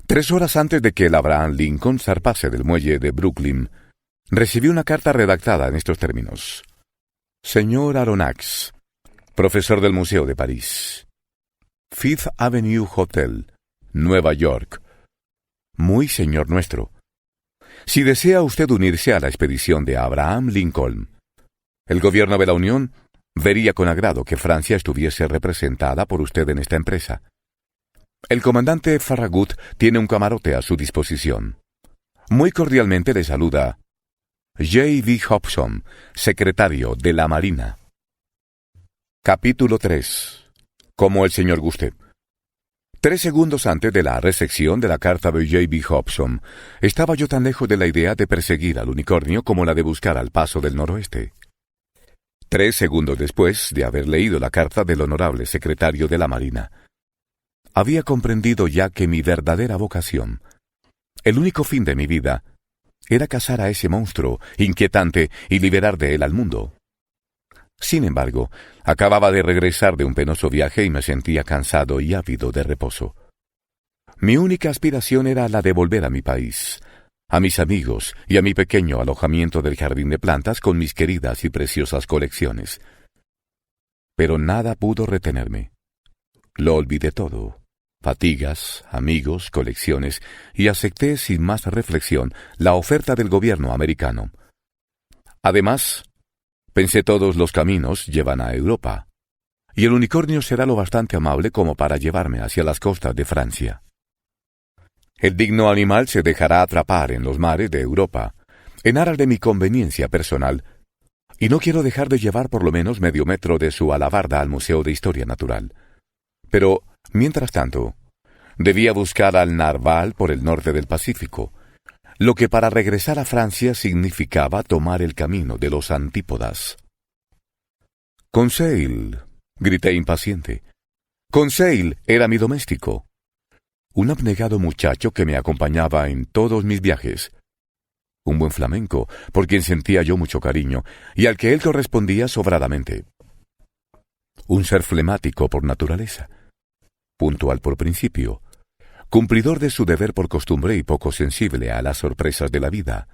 3 horas antes de que el Abraham Lincoln zarpase del muelle de Brooklyn, recibió una carta redactada en estos términos. Señor Aronnax, profesor del Museo de París. Fifth Avenue Hotel, Nueva York. Muy señor nuestro. Si desea usted unirse a la expedición de Abraham Lincoln, el gobierno de la Unión vería con agrado que Francia estuviese representada por usted en esta empresa. El comandante Farragut tiene un camarote a su disposición. Muy cordialmente le saluda J.B. Hobson, secretario de la Marina. Capítulo 3. Como el señor guste. 3 segundos antes de la recepción de la carta de J.B. Hobson, estaba yo tan lejos de la idea de perseguir al unicornio como la de buscar al paso del noroeste. 3 segundos después de haber leído la carta del honorable secretario de la Marina. había comprendido ya que mi verdadera vocación, el único fin de mi vida, era cazar a ese monstruo inquietante y liberar de él al mundo. Sin embargo, acababa de regresar de un penoso viaje y me sentía cansado y ávido de reposo. Mi única aspiración era la de volver a mi país, a mis amigos y a mi pequeño alojamiento del jardín de plantas con mis queridas y preciosas colecciones. Pero nada pudo retenerme. Lo olvidé todo. Fatigas, amigos, colecciones, y acepté sin más reflexión la oferta del gobierno americano. Además, pensé todos los caminos llevan a Europa, y el unicornio será lo bastante amable como para llevarme hacia las costas de Francia. El digno animal se dejará atrapar en los mares de Europa, en aras de mi conveniencia personal, y no quiero dejar de llevar por lo menos medio metro de su alabarda al Museo de Historia Natural. Pero, mientras tanto, debía buscar al narval por el norte del Pacífico, lo que para regresar a Francia significaba tomar el camino de los antípodas. «Conseil», grité impaciente. Conseil era mi doméstico, un abnegado muchacho que me acompañaba en todos mis viajes. Un buen flamenco, por quien sentía yo mucho cariño, y al que él correspondía sobradamente. Un ser flemático por naturaleza, puntual por principio, cumplidor de su deber por costumbre y poco sensible a las sorpresas de la vida.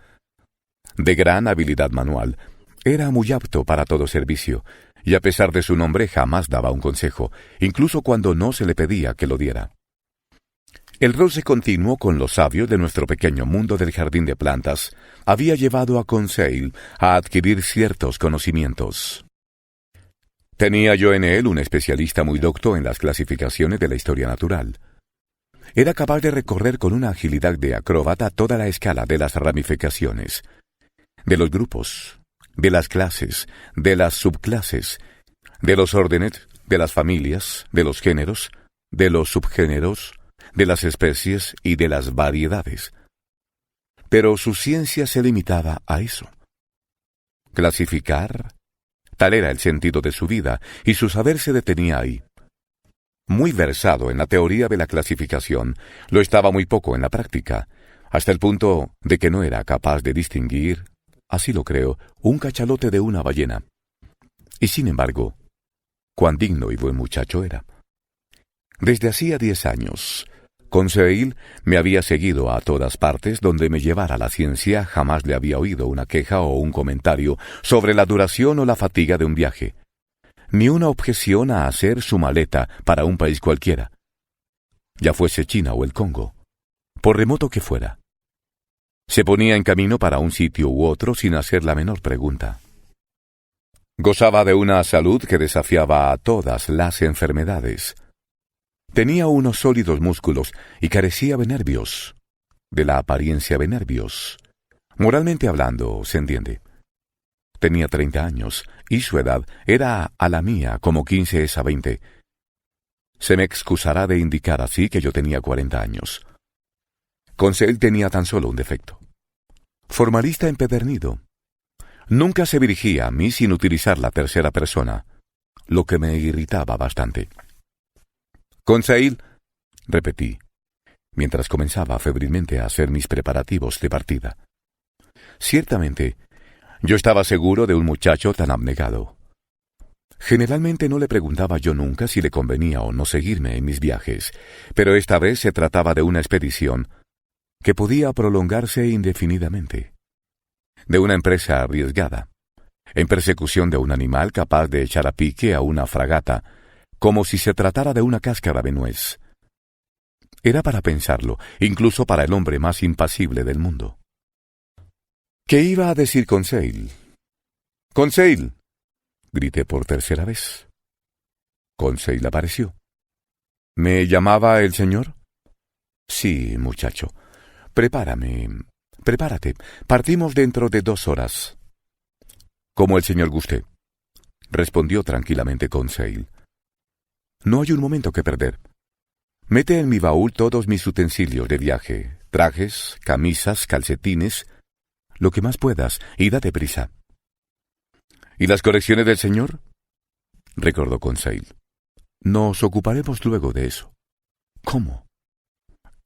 De gran habilidad manual, era muy apto para todo servicio, y a pesar de su nombre jamás daba un consejo, incluso cuando no se le pedía que lo diera. El roce continuo con los sabios de nuestro pequeño mundo del jardín de plantas había llevado a Conseil a adquirir ciertos conocimientos. Tenía yo en él un especialista muy docto en las clasificaciones de la historia natural. Era capaz de recorrer con una agilidad de acróbata toda la escala de las ramificaciones, de los grupos, de las clases, de las subclases, de los órdenes, de las familias, de los géneros, de los subgéneros, de las especies y de las variedades. Pero su ciencia se limitaba a eso. Clasificar, tal era el sentido de su vida, y su saber se detenía ahí. Muy versado en la teoría de la clasificación, lo estaba muy poco en la práctica, hasta el punto de que no era capaz de distinguir, así lo creo, un cachalote de una ballena. Y sin embargo, cuán digno y buen muchacho era. Desde hacía 10 años, Conseil me había seguido a todas partes donde me llevara la ciencia. Jamás le había oído una queja o un comentario sobre la duración o la fatiga de un viaje, ni una objeción a hacer su maleta para un país cualquiera, ya fuese China o el Congo, por remoto que fuera. Se ponía en camino para un sitio u otro sin hacer la menor pregunta. Gozaba de una salud que desafiaba a todas las enfermedades. Tenía unos sólidos músculos y carecía de nervios, de la apariencia de nervios. Moralmente hablando, se entiende. Tenía 30 años, y su edad era a la mía como 15 es a 20. Se me excusará de indicar así que yo tenía 40 años. Conseil tenía tan solo un defecto. Formalista empedernido. Nunca se dirigía a mí sin utilizar la tercera persona, lo que me irritaba bastante. «Conseil», repetí, mientras comenzaba febrilmente a hacer mis preparativos de partida. Ciertamente, yo estaba seguro de un muchacho tan abnegado. Generalmente no le preguntaba yo nunca si le convenía o no seguirme en mis viajes, pero esta vez se trataba de una expedición que podía prolongarse indefinidamente, de una empresa arriesgada, en persecución de un animal capaz de echar a pique a una fragata, como si se tratara de una cáscara de nuez. Era para pensarlo, incluso para el hombre más impasible del mundo. ¿Qué iba a decir Conseil? «¡Conseil!», grité por tercera vez. Conseil apareció. «¿Me llamaba el señor?» «Sí, muchacho. Prepárate. Partimos dentro de 2 horas». «Como el señor guste», respondió tranquilamente Conseil. «No hay un momento que perder. Mete en mi baúl todos mis utensilios de viaje, trajes, camisas, calcetines, lo que más puedas, y date prisa». «¿Y las colecciones del señor?», recordó Conseil. «Nos ocuparemos luego de eso». ¿Cómo?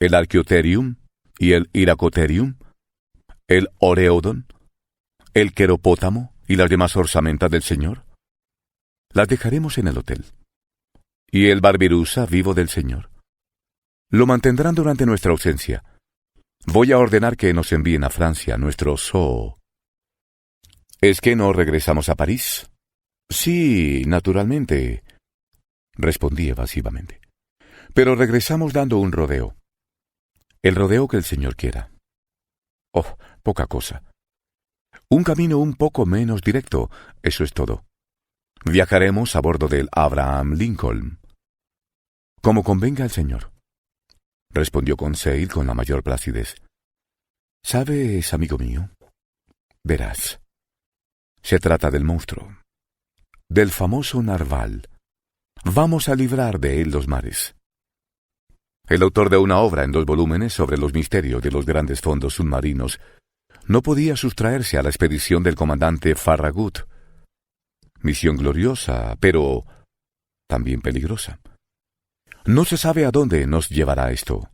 ¿El Arqueotherium y el Iracotherium? ¿El Oreodon? ¿El Queropótamo y las demás orsamentas del Señor? Las dejaremos en el hotel. ¿Y el Barbirusa vivo del Señor? Lo mantendrán durante nuestra ausencia. Voy a ordenar que nos envíen a Francia nuestro zoo. ¿Es que no regresamos a París? Sí, naturalmente, respondí evasivamente. Pero regresamos dando un rodeo. El rodeo que el Señor quiera. Oh, poca cosa. Un camino un poco menos directo, eso es todo. Viajaremos a bordo del Abraham Lincoln. Como convenga al Señor, respondió Conseil con la mayor placidez. ¿Sabes, amigo mío? Verás. Se trata del monstruo, del famoso narval. Vamos a librar de él los mares. El autor de una obra en 2 volúmenes sobre los misterios de los grandes fondos submarinos no podía sustraerse a la expedición del comandante Farragut. Misión gloriosa, pero también peligrosa. No se sabe a dónde nos llevará esto.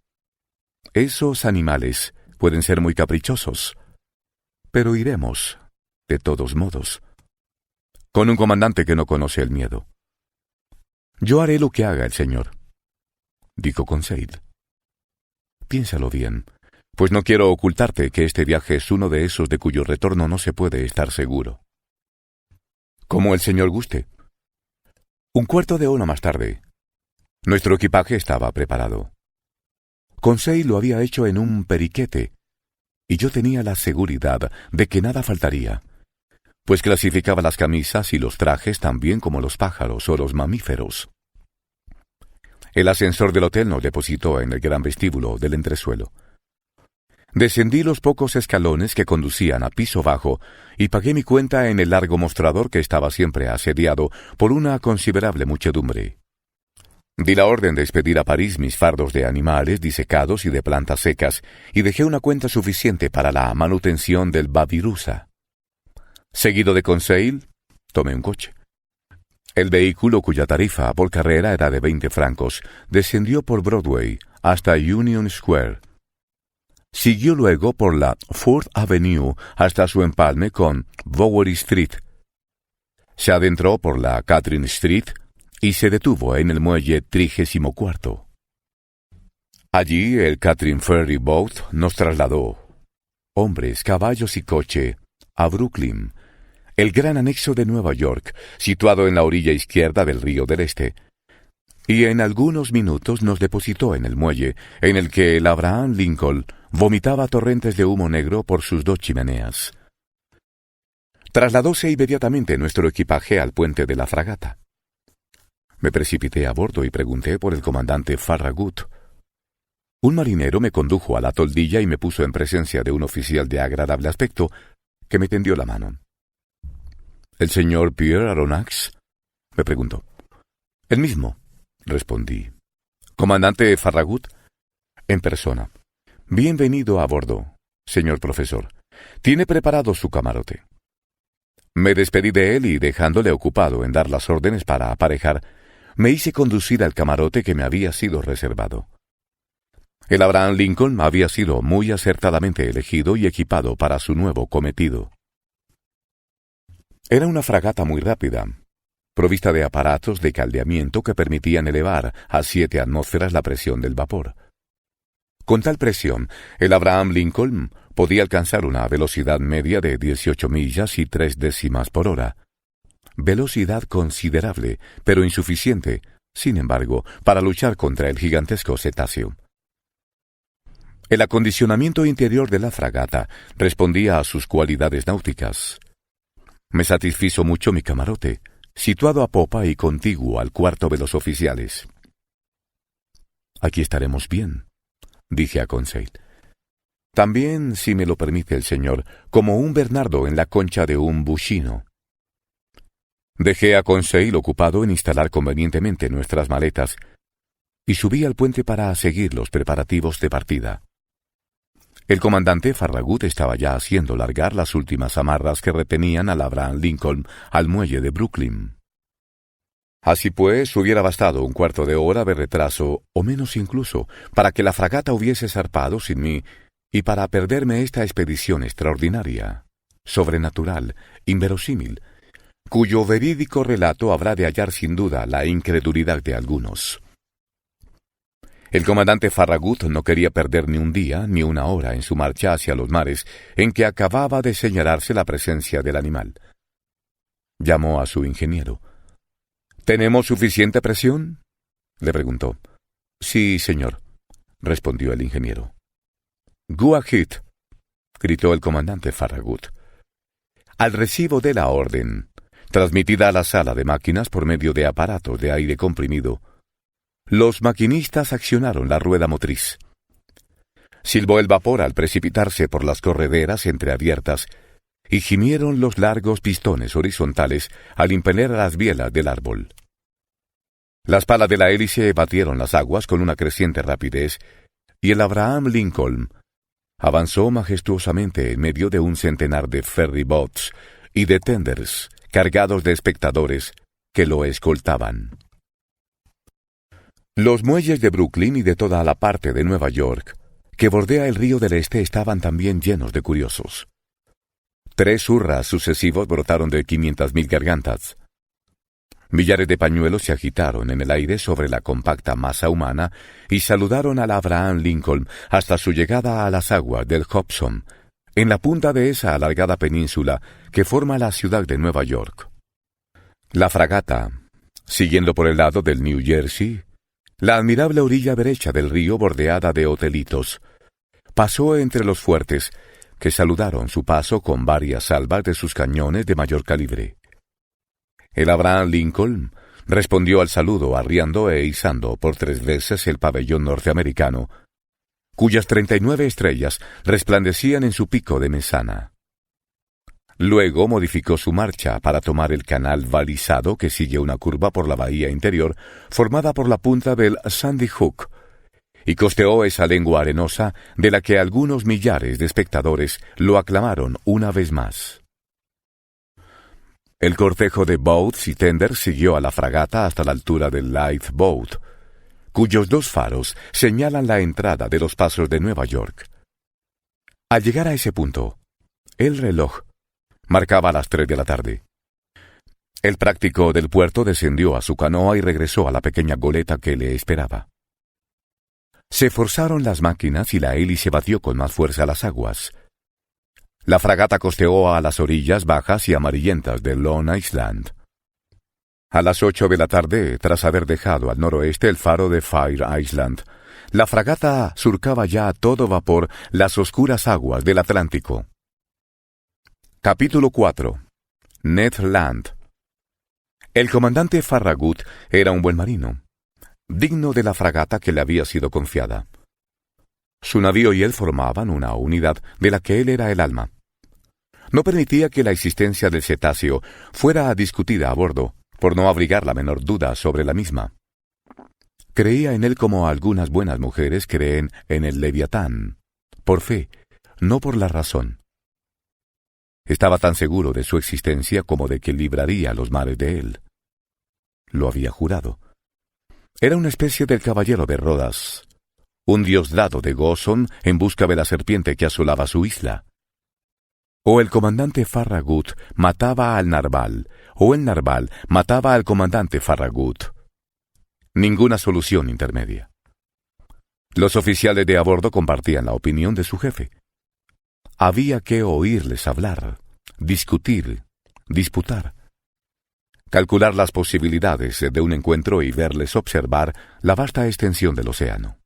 Esos animales pueden ser muy caprichosos, pero iremos, de todos modos, con un comandante que no conoce el miedo. Yo haré lo que haga el Señor, dijo Conseil. Piénsalo bien, pues no quiero ocultarte que este viaje es uno de esos de cuyo retorno no se puede estar seguro. Como el Señor guste. Un cuarto de hora más tarde, nuestro equipaje estaba preparado. Conseil lo había hecho en un periquete, y yo tenía la seguridad de que nada faltaría, pues clasificaba las camisas y los trajes tan bien como los pájaros o los mamíferos. El ascensor del hotel nos depositó en el gran vestíbulo del entresuelo. Descendí los pocos escalones que conducían a piso bajo y pagué mi cuenta en el largo mostrador que estaba siempre asediado por una considerable muchedumbre. Di la orden de expedir a París mis fardos de animales disecados y de plantas secas, y dejé una cuenta suficiente para la manutención del Babirusa. Seguido de Conseil, tomé un coche. El vehículo, cuya tarifa por carrera era de 20 francos, descendió por Broadway hasta Union Square. Siguió luego por la Fourth Avenue hasta su empalme con Bowery Street. Se adentró por la Catherine Street y se detuvo en el muelle 34. Allí el Catherine Ferry Boat nos trasladó, hombres, caballos y coche, a Brooklyn, el gran anexo de Nueva York, situado en la orilla izquierda del río del Este, y en algunos minutos nos depositó en el muelle, en el que el Abraham Lincoln vomitaba torrentes de humo negro por sus 2 chimeneas. Trasladóse inmediatamente nuestro equipaje al puente de la fragata. Me precipité a bordo y pregunté por el comandante Farragut. Un marinero me condujo a la toldilla y me puso en presencia de un oficial de agradable aspecto que me tendió la mano. ¿El señor Pierre Aronnax?, me preguntó. El mismo, respondí. ¿Comandante Farragut? En persona. Bienvenido a bordo, señor profesor. Tiene preparado su camarote. Me despedí de él y, dejándole ocupado en dar las órdenes para aparejar, me hice conducir al camarote que me había sido reservado. El Abraham Lincoln había sido muy acertadamente elegido y equipado para su nuevo cometido. Era una fragata muy rápida, provista de aparatos de caldeamiento que permitían elevar a 7 atmósferas la presión del vapor. Con tal presión, el Abraham Lincoln podía alcanzar una velocidad media de 18 millas y 3 décimas por hora. Velocidad considerable, pero insuficiente, sin embargo, para luchar contra el gigantesco cetáceo. El acondicionamiento interior de la fragata respondía a sus cualidades náuticas. Me satisfizo mucho mi camarote, situado a popa y contiguo al cuarto de los oficiales. Aquí estaremos bien, dije a Conseil. También, si me lo permite el señor, como un Bernardo en la concha de un bushino. Dejé a Conseil ocupado en instalar convenientemente nuestras maletas y subí al puente para seguir los preparativos de partida. El comandante Farragut estaba ya haciendo largar las últimas amarras que retenían al Abraham Lincoln al muelle de Brooklyn. Así pues, hubiera bastado un cuarto de hora de retraso, o menos incluso, para que la fragata hubiese zarpado sin mí, y para perderme esta expedición extraordinaria, sobrenatural, inverosímil, cuyo verídico relato habrá de hallar sin duda la incredulidad de algunos. El comandante Farragut no quería perder ni un día ni una hora en su marcha hacia los mares en que acababa de señalarse la presencia del animal. Llamó a su ingeniero. —¿Tenemos suficiente presión? —le preguntó. —Sí, señor —respondió el ingeniero. —Go ahead —gritó el comandante Farragut. Al recibo de la orden, transmitida a la sala de máquinas por medio de aparatos de aire comprimido, los maquinistas accionaron la rueda motriz. Silbó el vapor al precipitarse por las correderas entreabiertas y gimieron los largos pistones horizontales al impeler a las bielas del árbol. Las palas de la hélice batieron las aguas con una creciente rapidez y el Abraham Lincoln avanzó majestuosamente en medio de un centenar de ferryboats y de tenders cargados de espectadores que lo escoltaban. Los muelles de Brooklyn y de toda la parte de Nueva York que bordea el río del Este estaban también llenos de curiosos. 3 hurras sucesivos brotaron de 500,000 gargantas. Millares de pañuelos se agitaron en el aire sobre la compacta masa humana y saludaron al Abraham Lincoln hasta su llegada a las aguas del Hudson, en la punta de esa alargada península que forma la ciudad de Nueva York. La fragata, siguiendo por el lado del New Jersey, la admirable orilla derecha del río bordeada de hotelitos, pasó entre los fuertes, que saludaron su paso con varias salvas de sus cañones de mayor calibre. El Abraham Lincoln respondió al saludo arriando e izando por 3 veces el pabellón norteamericano, cuyas 39 estrellas resplandecían en su pico de mesana. Luego modificó su marcha para tomar el canal balizado que sigue una curva por la bahía interior formada por la punta del Sandy Hook, y costeó esa lengua arenosa de la que algunos millares de espectadores lo aclamaron una vez más. El cortejo de boats y tenders siguió a la fragata hasta la altura del Lifeboat, cuyos 2 faros señalan la entrada de los pasos de Nueva York. Al llegar a ese punto, el reloj marcaba las 3 de la tarde. El práctico del puerto descendió a su canoa y regresó a la pequeña goleta que le esperaba. Se forzaron las máquinas y la hélice batió con más fuerza las aguas. La fragata costeó a las orillas bajas y amarillentas de Long Island. A las 8 de la tarde, tras haber dejado al noroeste el faro de Fire Island, la fragata surcaba ya a todo vapor las oscuras aguas del Atlántico. Capítulo 4. Ned Land. El comandante Farragut era un buen marino, digno de la fragata que le había sido confiada. Su navío y él formaban una unidad de la que él era el alma. No permitía que la existencia del cetáceo fuera discutida a bordo, por no abrigar la menor duda sobre la misma. Creía en él como algunas buenas mujeres creen en el Leviatán, por fe, no por la razón. Estaba tan seguro de su existencia como de que libraría los mares de él. Lo había jurado. Era una especie del caballero de Rodas, un diosdado de Goson en busca de la serpiente que asolaba su isla. O el comandante Farragut mataba al Narval, o el Narval mataba al comandante Farragut. Ninguna solución intermedia. Los oficiales de a bordo compartían la opinión de su jefe. Había que oírles hablar, discutir, disputar, calcular las posibilidades de un encuentro y verles observar la vasta extensión del océano.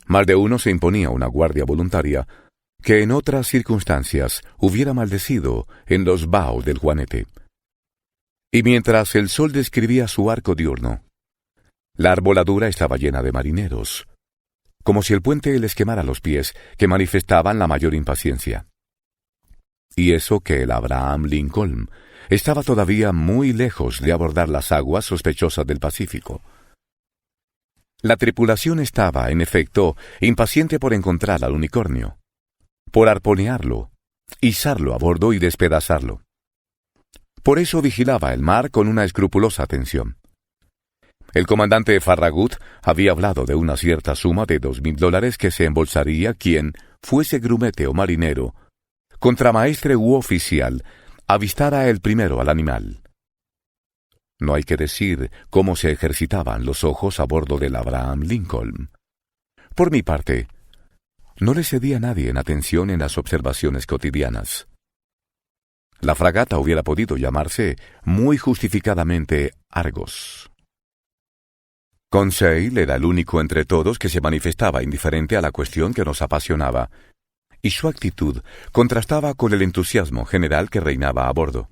Más de uno se imponía una guardia voluntaria que en otras circunstancias hubiera maldecido en los baos del Juanete. Y mientras el sol describía su arco diurno, la arboladura estaba llena de marineros, como si el puente les quemara los pies, que manifestaban la mayor impaciencia. Y eso que el Abraham Lincoln estaba todavía muy lejos de abordar las aguas sospechosas del Pacífico. La tripulación estaba, en efecto, impaciente por encontrar al unicornio, por arponearlo, izarlo a bordo y despedazarlo. Por eso vigilaba el mar con una escrupulosa atención. El comandante Farragut había hablado de una cierta suma de $2,000 que se embolsaría quien, fuese grumete o marinero, contramaestre u oficial, avistara el primero al animal. No hay que decir cómo se ejercitaban los ojos a bordo del Abraham Lincoln. Por mi parte, no le cedí a nadie en atención en las observaciones cotidianas. La fragata hubiera podido llamarse muy justificadamente Argos. Conseil era el único entre todos que se manifestaba indiferente a la cuestión que nos apasionaba, y su actitud contrastaba con el entusiasmo general que reinaba a bordo.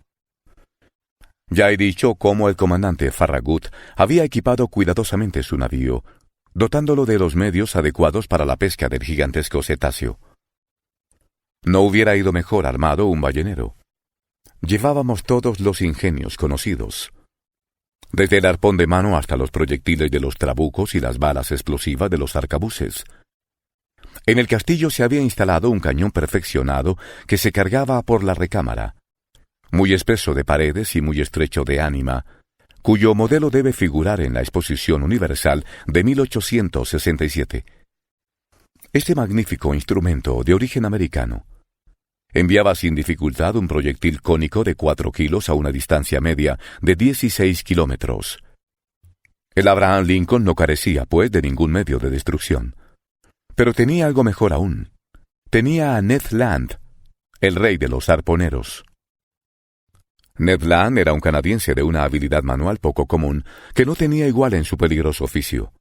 Ya he dicho cómo el comandante Farragut había equipado cuidadosamente su navío, dotándolo de los medios adecuados para la pesca del gigantesco cetáceo. No hubiera ido mejor armado un ballenero. Llevábamos todos los ingenios conocidos, desde el arpón de mano hasta los proyectiles de los trabucos y las balas explosivas de los arcabuces. En el castillo se había instalado un cañón perfeccionado que se cargaba por la recámara, muy espeso de paredes y muy estrecho de ánima, cuyo modelo debe figurar en la Exposición Universal de 1867. Este magnífico instrumento, de origen americano, enviaba sin dificultad un proyectil cónico de 4 kilos a una distancia media de 16 kilómetros. El Abraham Lincoln no carecía, pues, de ningún medio de destrucción. Pero tenía algo mejor aún. Tenía a Ned Land, el rey de los arponeros. Ned Land era un canadiense de una habilidad manual poco común, que no tenía igual en su peligroso oficio.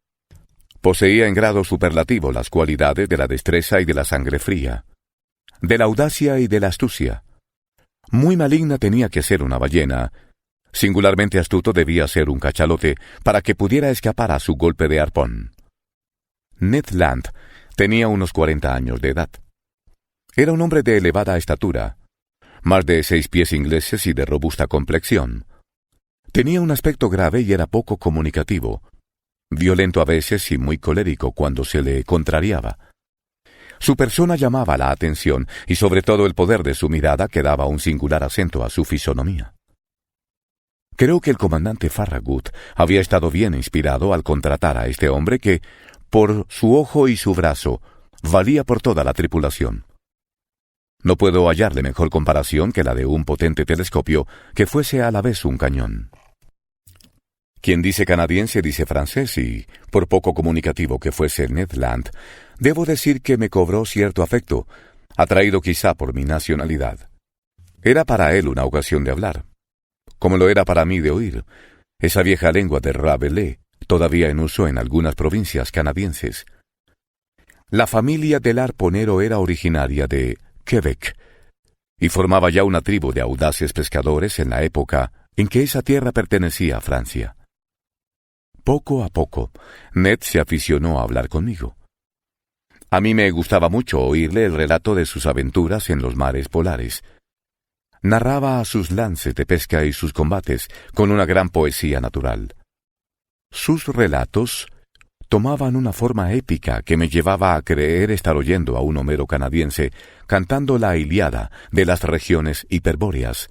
Poseía en grado superlativo las cualidades de la destreza y de la sangre fría, de la audacia y de la astucia. Muy maligna tenía que ser una ballena. Singularmente astuto debía ser un cachalote para que pudiera escapar a su golpe de arpón. Ned Land tenía unos 40 años de edad. Era un hombre de elevada estatura, más de 6 pies ingleses y de robusta complexión. Tenía un aspecto grave y era poco comunicativo, violento a veces y muy colérico cuando se le contrariaba. Su persona llamaba la atención y sobre todo el poder de su mirada que daba un singular acento a su fisonomía. Creo que el comandante Farragut había estado bien inspirado al contratar a este hombre que, por su ojo y su brazo, valía por toda la tripulación. No puedo hallarle mejor comparación que la de un potente telescopio que fuese a la vez un cañón. Quien dice canadiense dice francés y, por poco comunicativo que fuese Ned Land, debo decir que me cobró cierto afecto, atraído quizá por mi nacionalidad. Era para él una ocasión de hablar, como lo era para mí de oír, esa vieja lengua de Rabelais, todavía en uso en algunas provincias canadienses. La familia del arponero era originaria de Quebec, y formaba ya una tribu de audaces pescadores en la época en que esa tierra pertenecía a Francia. Poco a poco, Ned se aficionó a hablar conmigo. A mí me gustaba mucho oírle el relato de sus aventuras en los mares polares. Narraba sus lances de pesca y sus combates con una gran poesía natural. Sus relatos tomaban una forma épica que me llevaba a creer estar oyendo a un Homero canadiense cantando la Ilíada de las regiones hiperbóreas.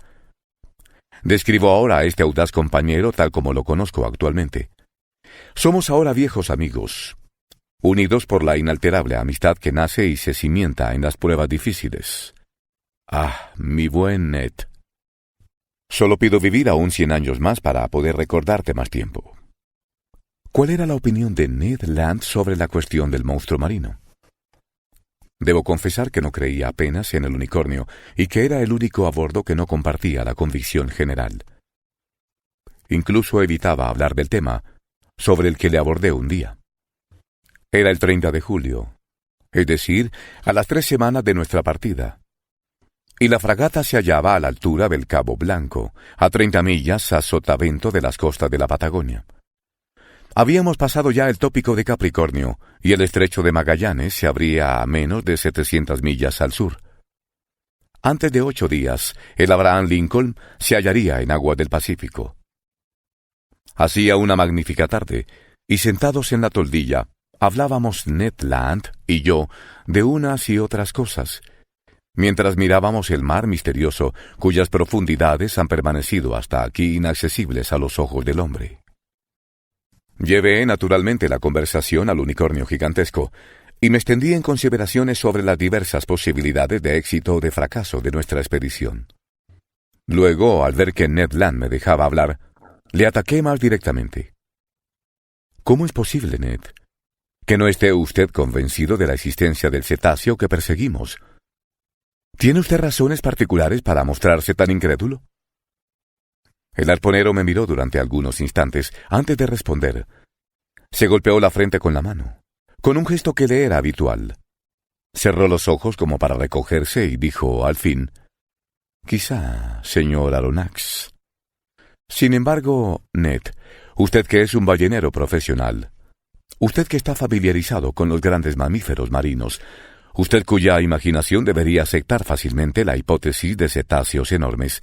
Describo ahora a este audaz compañero tal como lo conozco actualmente. Somos ahora viejos amigos, unidos por la inalterable amistad que nace y se cimienta en las pruebas difíciles. Ah, mi buen Ned. Solo pido vivir aún 100 años más para poder recordarte más tiempo. ¿Cuál era la opinión de Ned Land sobre la cuestión del monstruo marino? Debo confesar que no creía apenas en el unicornio y que era el único a bordo que no compartía la convicción general. Incluso evitaba hablar del tema, sobre el que le abordé un día. Era el 30 de julio, es decir, a las 3 semanas de nuestra partida, y la fragata se hallaba a la altura del Cabo Blanco, a 30 millas a sotavento de las costas de la Patagonia. Habíamos pasado ya el tópico de Capricornio, y el estrecho de Magallanes se abría a menos de 700 millas al sur. Antes de 8 días, el Abraham Lincoln se hallaría en aguas del Pacífico. Hacía una magnífica tarde, y sentados en la toldilla, hablábamos Ned Land y yo de unas y otras cosas, mientras mirábamos el mar misterioso, cuyas profundidades han permanecido hasta aquí inaccesibles a los ojos del hombre. Llevé naturalmente la conversación al unicornio gigantesco, y me extendí en consideraciones sobre las diversas posibilidades de éxito o de fracaso de nuestra expedición. Luego, al ver que Ned Land me dejaba hablar, le ataqué más directamente. ¿Cómo es posible, Ned, que no esté usted convencido de la existencia del cetáceo que perseguimos? ¿Tiene usted razones particulares para mostrarse tan incrédulo? El arponero me miró durante algunos instantes antes de responder. Se golpeó la frente con la mano, con un gesto que le era habitual. Cerró los ojos como para recogerse y dijo, al fin, «Quizá, señor Aronnax. Sin embargo, Ned, usted que es un ballenero profesional, usted que está familiarizado con los grandes mamíferos marinos, usted cuya imaginación debería aceptar fácilmente la hipótesis de cetáceos enormes,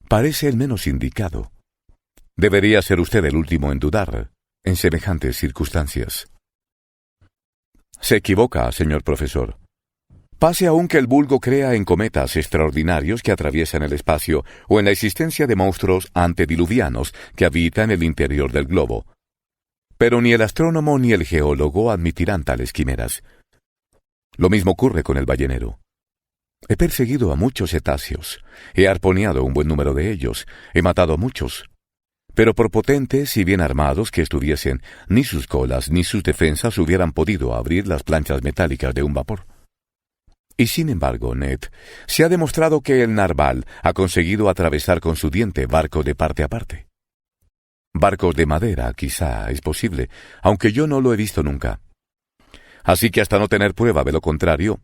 parece el menos indicado. Debería ser usted el último en dudar en semejantes circunstancias». Se equivoca, señor profesor. Pase aún que el vulgo crea en cometas extraordinarios que atraviesan el espacio o en la existencia de monstruos antediluvianos que habitan el interior del globo. Pero ni el astrónomo ni el geólogo admitirán tales quimeras. Lo mismo ocurre con el ballenero. He perseguido a muchos cetáceos, he arponeado un buen número de ellos, he matado a muchos. Pero por potentes y bien armados que estuviesen, ni sus colas ni sus defensas hubieran podido abrir las planchas metálicas de un vapor. Y sin embargo, Ned, se ha demostrado que el narval ha conseguido atravesar con su diente barcos de parte a parte. Barcos de madera, quizá, es posible, aunque yo no lo he visto nunca. Así que hasta no tener prueba de lo contrario,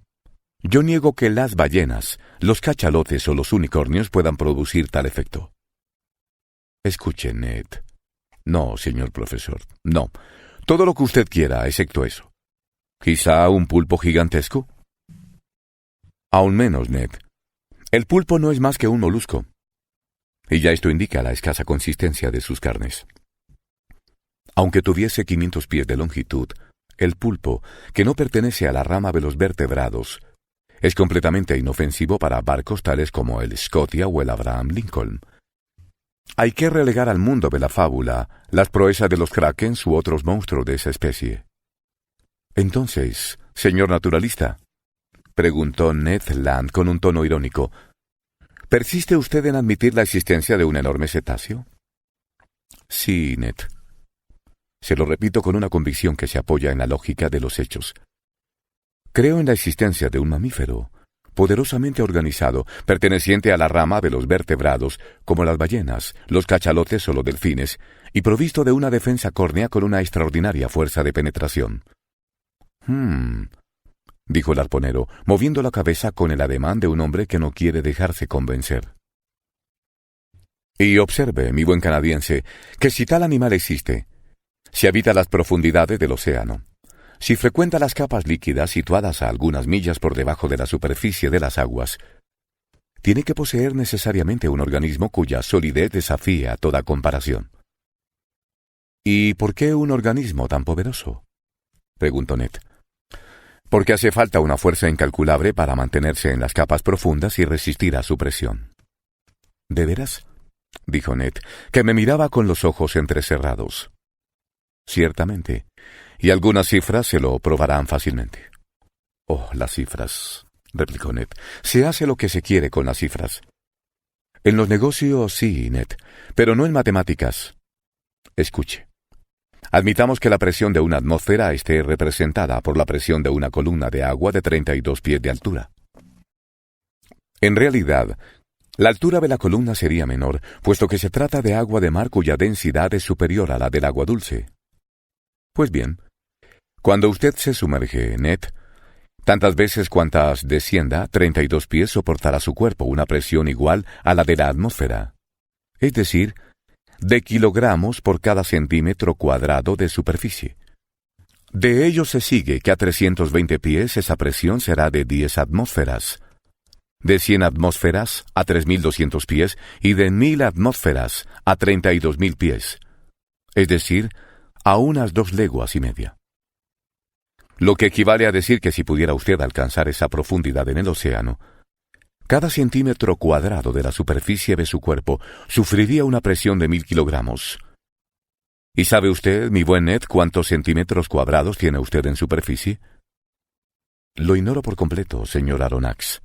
yo niego que las ballenas, los cachalotes o los unicornios puedan producir tal efecto. Escuche, Ned. No, señor profesor, no. Todo lo que usted quiera, excepto eso. ¿Quizá un pulpo gigantesco? Aún menos, Ned. El pulpo no es más que un molusco. Y ya esto indica la escasa consistencia de sus carnes. Aunque tuviese 500 pies de longitud, el pulpo, que no pertenece a la rama de los vertebrados, es completamente inofensivo para barcos tales como el Scotia o el Abraham Lincoln. Hay que relegar al mundo de la fábula las proezas de los krakens u otros monstruos de esa especie. Entonces, señor naturalista, preguntó Ned Land con un tono irónico, ¿persiste usted en admitir la existencia de un enorme cetáceo? Sí, Ned. Se lo repito con una convicción que se apoya en la lógica de los hechos. Creo en la existencia de un mamífero, poderosamente organizado, perteneciente a la rama de los vertebrados, como las ballenas, los cachalotes o los delfines, y provisto de una defensa córnea con una extraordinaria fuerza de penetración. Dijo el arponero, moviendo la cabeza con el ademán de un hombre que no quiere dejarse convencer. Y observe, mi buen canadiense, que si tal animal existe, si habita las profundidades del océano, si frecuenta las capas líquidas situadas a algunas millas por debajo de la superficie de las aguas, tiene que poseer necesariamente un organismo cuya solidez desafía toda comparación. ¿Y por qué un organismo tan poderoso?, preguntó Ned. Porque hace falta una fuerza incalculable para mantenerse en las capas profundas y resistir a su presión. ¿De veras?, dijo Ned, que me miraba con los ojos entrecerrados. Ciertamente, y algunas cifras se lo probarán fácilmente. Oh, las cifras, replicó Ned. Se hace lo que se quiere con las cifras. En los negocios sí, Ned, pero no en matemáticas. Escuche. Admitamos que la presión de una atmósfera esté representada por la presión de una columna de agua de 32 pies de altura. En realidad, la altura de la columna sería menor, puesto que se trata de agua de mar cuya densidad es superior a la del agua dulce. Pues bien, cuando usted se sumerge, Ned, tantas veces cuantas descienda, 32 pies soportará su cuerpo una presión igual a la de la atmósfera, es decir, de kilogramos por cada centímetro cuadrado de superficie. De ello se sigue que a 320 pies esa presión será de 10 atmósferas, de 100 atmósferas a 3.200 pies y de 1.000 atmósferas a 32.000 pies, es decir, a unas 2 leguas y media. lo que equivale a decir que si pudiera usted alcanzar esa profundidad en el océano, cada centímetro cuadrado de la superficie de su cuerpo sufriría una presión de 1000 kilogramos. ¿Y sabe usted, mi buen Ned, cuántos centímetros cuadrados tiene usted en superficie? Lo ignoro por completo, señor Aronnax.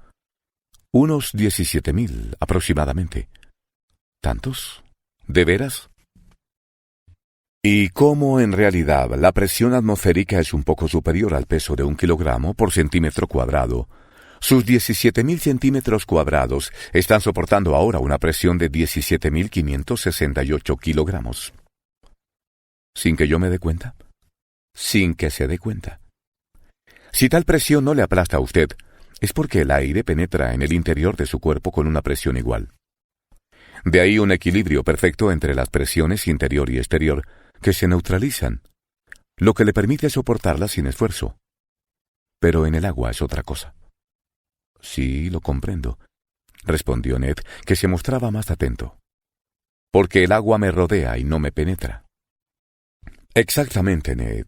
Unos 17.000 aproximadamente. ¿Tantos? ¿De veras? ¿Y cómo en realidad la presión atmosférica es un poco superior al peso de 1 kilogramo por centímetro cuadrado? Sus 17.000 centímetros cuadrados están soportando ahora una presión de 17.568 kilogramos. ¿Sin que yo me dé cuenta? Sin que se dé cuenta. Si tal presión no le aplasta a usted, es porque el aire penetra en el interior de su cuerpo con una presión igual. De ahí un equilibrio perfecto entre las presiones interior y exterior, que se neutralizan, lo que le permite soportarlas sin esfuerzo. Pero en el agua es otra cosa. Sí, lo comprendo, respondió Ned, que se mostraba más atento. Porque el agua me rodea y no me penetra. Exactamente, Ned.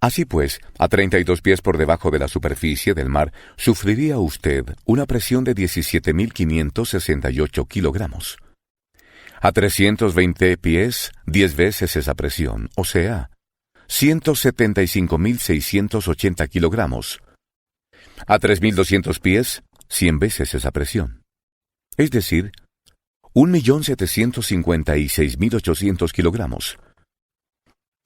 Así pues, a 32 pies por debajo de la superficie del mar, sufriría usted una presión de 17.568 kilogramos. A 320 pies, 10 veces esa presión, o sea, 175.680 kilogramos. A 3.200 pies, 100 veces esa presión. Es decir, 1.756.800 kilogramos.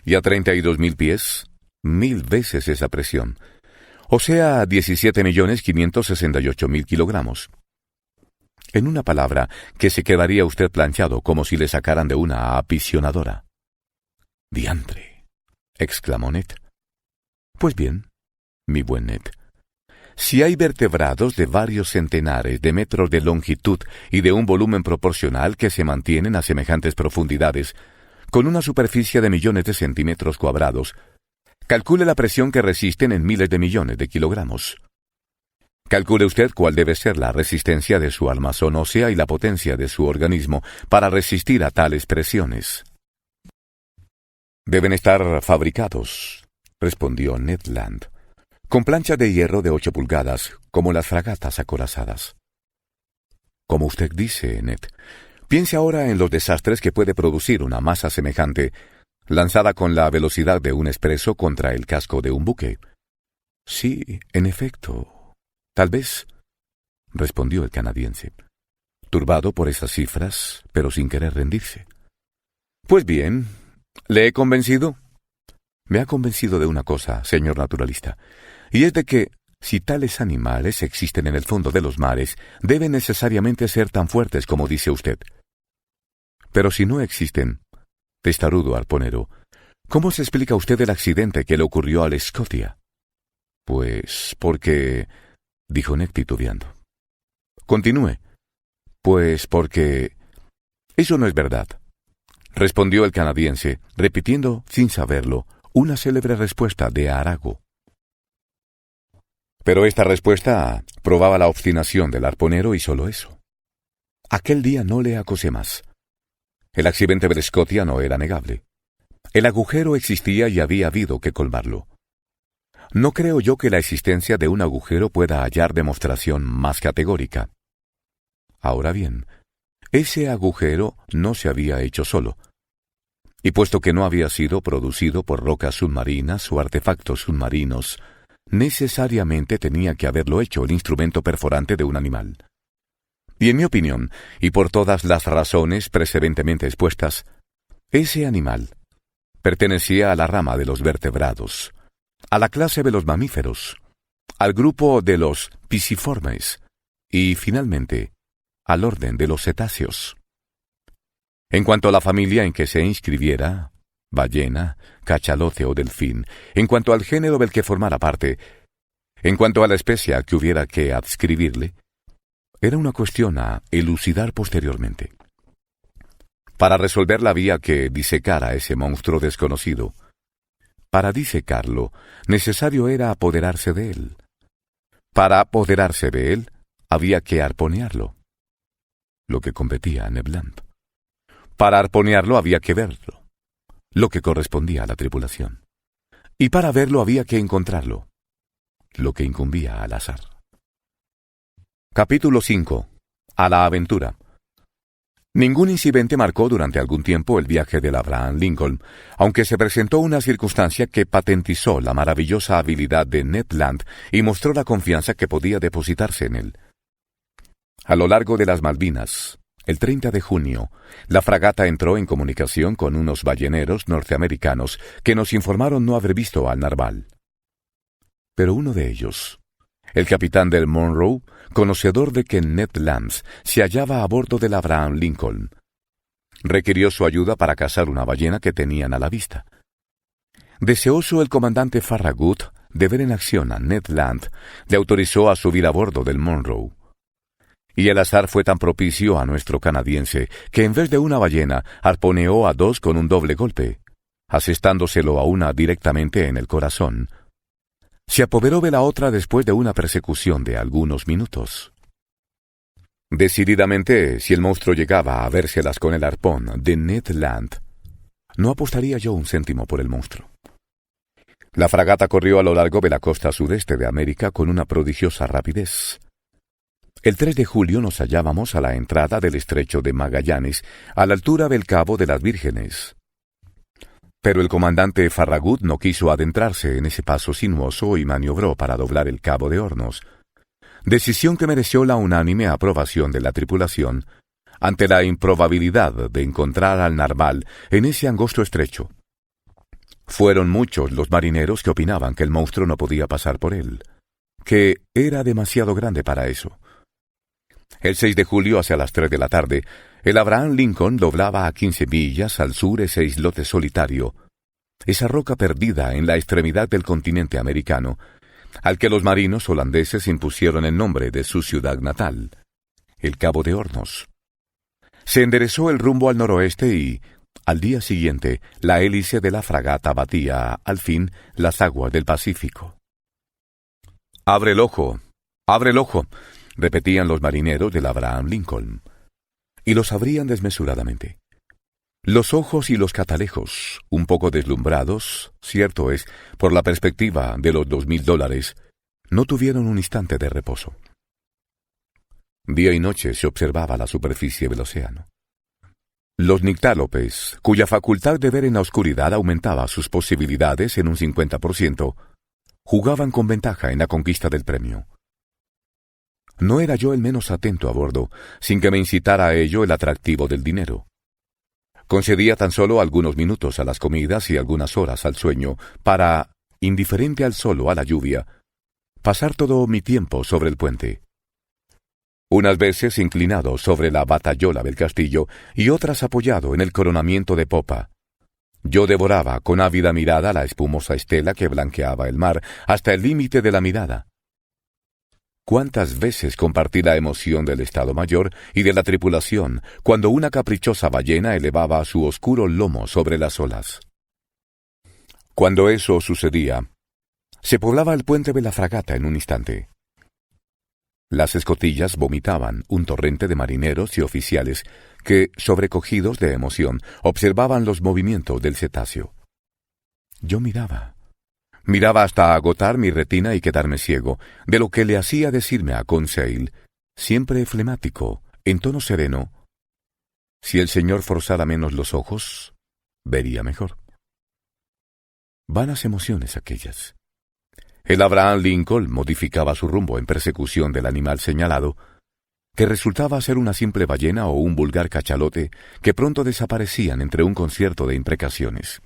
Y a 32.000 pies, 1000 veces esa presión, o sea, 17.568.000 kilogramos. En una palabra, que se quedaría usted planchado como si le sacaran de una apisionadora. —¡Diantre! —exclamó Ned. Pues bien, mi buen Ned, si hay vertebrados de varios centenares de metros de longitud y de un volumen proporcional que se mantienen a semejantes profundidades, con una superficie de millones de centímetros cuadrados, calcule la presión que resisten en miles de millones de kilogramos. Calcule usted cuál debe ser la resistencia de su armazón ósea y la potencia de su organismo para resistir a tales presiones. Deben estar fabricados, respondió Ned Land, con planchas de hierro de 8 pulgadas, como las fragatas acorazadas. Como usted dice, Ned, piense ahora en los desastres que puede producir una masa semejante, lanzada con la velocidad de un expreso contra el casco de un buque. Sí, en efecto. Tal vez, respondió el canadiense, turbado por esas cifras, pero sin querer rendirse. Pues bien, ¿le he convencido? Me ha convencido de una cosa, señor naturalista, y es de que, si tales animales existen en el fondo de los mares, deben necesariamente ser tan fuertes como dice usted. Pero si no existen, testarudo arponero, ¿cómo se explica usted el accidente que le ocurrió al Scotia? Pues porque... dijo Ned titubeando. Continúe. Pues porque... Eso no es verdad, respondió el canadiense, repitiendo, sin saberlo, una célebre respuesta de Arago. Pero esta respuesta probaba la obstinación del arponero y solo eso. Aquel día no le acosé más. El accidente del Scotia no era negable. El agujero existía y había habido que colmarlo. No creo yo que la existencia de un agujero pueda hallar demostración más categórica. Ahora bien, ese agujero no se había hecho solo, y puesto que no había sido producido por rocas submarinas o artefactos submarinos, necesariamente tenía que haberlo hecho el instrumento perforante de un animal. Y en mi opinión, y por todas las razones precedentemente expuestas, ese animal pertenecía a la rama de los vertebrados, a la clase de los mamíferos, al grupo de los pisiformes y, finalmente, al orden de los cetáceos. En cuanto a la familia en que se inscribiera, ballena, cachalote o delfín, en cuanto al género del que formara parte, en cuanto a la especie a que hubiera que adscribirle, era una cuestión a elucidar posteriormente. Para resolverla había que disecar a ese monstruo desconocido. Para disecarlo, necesario era apoderarse de él. Para apoderarse de él, había que arponearlo, lo que competía a Ned Land. Para arponearlo había que verlo, lo que correspondía a la tripulación. Y para verlo había que encontrarlo, lo que incumbía al azar. Capítulo 5. A la aventura. Ningún incidente marcó durante algún tiempo el viaje del Abraham Lincoln, aunque se presentó una circunstancia que patentizó la maravillosa habilidad de Ned Land y mostró la confianza que podía depositarse en él. A lo largo de las Malvinas, el 30 de junio, la fragata entró en comunicación con unos balleneros norteamericanos que nos informaron no haber visto al narval. Pero uno de ellos, el capitán del Monroe, conocedor de que Ned Land se hallaba a bordo del Abraham Lincoln, requirió su ayuda para cazar una ballena que tenían a la vista. Deseoso el comandante Farragut de ver en acción a Ned Land, le autorizó a subir a bordo del Monroe. Y el azar fue tan propicio a nuestro canadiense que en vez de una ballena arponeó a dos con un doble golpe, asestándoselo a una directamente en el corazón. Se apoderó de la otra después de una persecución de algunos minutos. Decididamente, si el monstruo llegaba a vérselas con el arpón de Ned Land, no apostaría yo un céntimo por el monstruo. La fragata corrió a lo largo de la costa sureste de América con una prodigiosa rapidez. El 3 de julio nos hallábamos a la entrada del estrecho de Magallanes, a la altura del Cabo de las Vírgenes. Pero el comandante Farragut no quiso adentrarse en ese paso sinuoso y maniobró para doblar el Cabo de Hornos, decisión que mereció la unánime aprobación de la tripulación ante la improbabilidad de encontrar al narval en ese angosto estrecho. Fueron muchos los marineros que opinaban que el monstruo no podía pasar por él, que era demasiado grande para eso. El 6 de julio, hacia las 3 de la tarde, el Abraham Lincoln doblaba a 15 millas al sur ese islote solitario, esa roca perdida en la extremidad del continente americano, al que los marinos holandeses impusieron el nombre de su ciudad natal, el Cabo de Hornos. Se enderezó el rumbo al noroeste y, al día siguiente, la hélice de la fragata batía, al fin, las aguas del Pacífico. «¡Abre el ojo! ¡Abre el ojo!», repetían los marineros del Abraham Lincoln, y los abrían desmesuradamente. Los ojos y los catalejos, un poco deslumbrados, cierto es, por la perspectiva de los $2,000, no tuvieron un instante de reposo. Día y noche se observaba la superficie del océano. Los nictálopes, cuya facultad de ver en la oscuridad aumentaba sus posibilidades en un 50%, jugaban con ventaja en la conquista del premio. No era yo el menos atento a bordo, sin que me incitara a ello el atractivo del dinero. Concedía tan solo algunos minutos a las comidas y algunas horas al sueño para, indiferente al sol o a la lluvia, pasar todo mi tiempo sobre el puente. Unas veces inclinado sobre la batayola del castillo y otras apoyado en el coronamiento de popa, yo devoraba con ávida mirada la espumosa estela que blanqueaba el mar hasta el límite de la mirada. ¿Cuántas veces compartí la emoción del Estado Mayor y de la tripulación cuando una caprichosa ballena elevaba su oscuro lomo sobre las olas? Cuando eso sucedía, se poblaba el puente de la fragata en un instante. Las escotillas vomitaban un torrente de marineros y oficiales que, sobrecogidos de emoción, observaban los movimientos del cetáceo. Yo miraba hasta agotar mi retina y quedarme ciego, de lo que le hacía decirme a Conseil, siempre flemático, en tono sereno: si el señor forzara menos los ojos, vería mejor. Vanas emociones aquellas. El Abraham Lincoln modificaba su rumbo en persecución del animal señalado, que resultaba ser una simple ballena o un vulgar cachalote que pronto desaparecían entre un concierto de imprecaciones.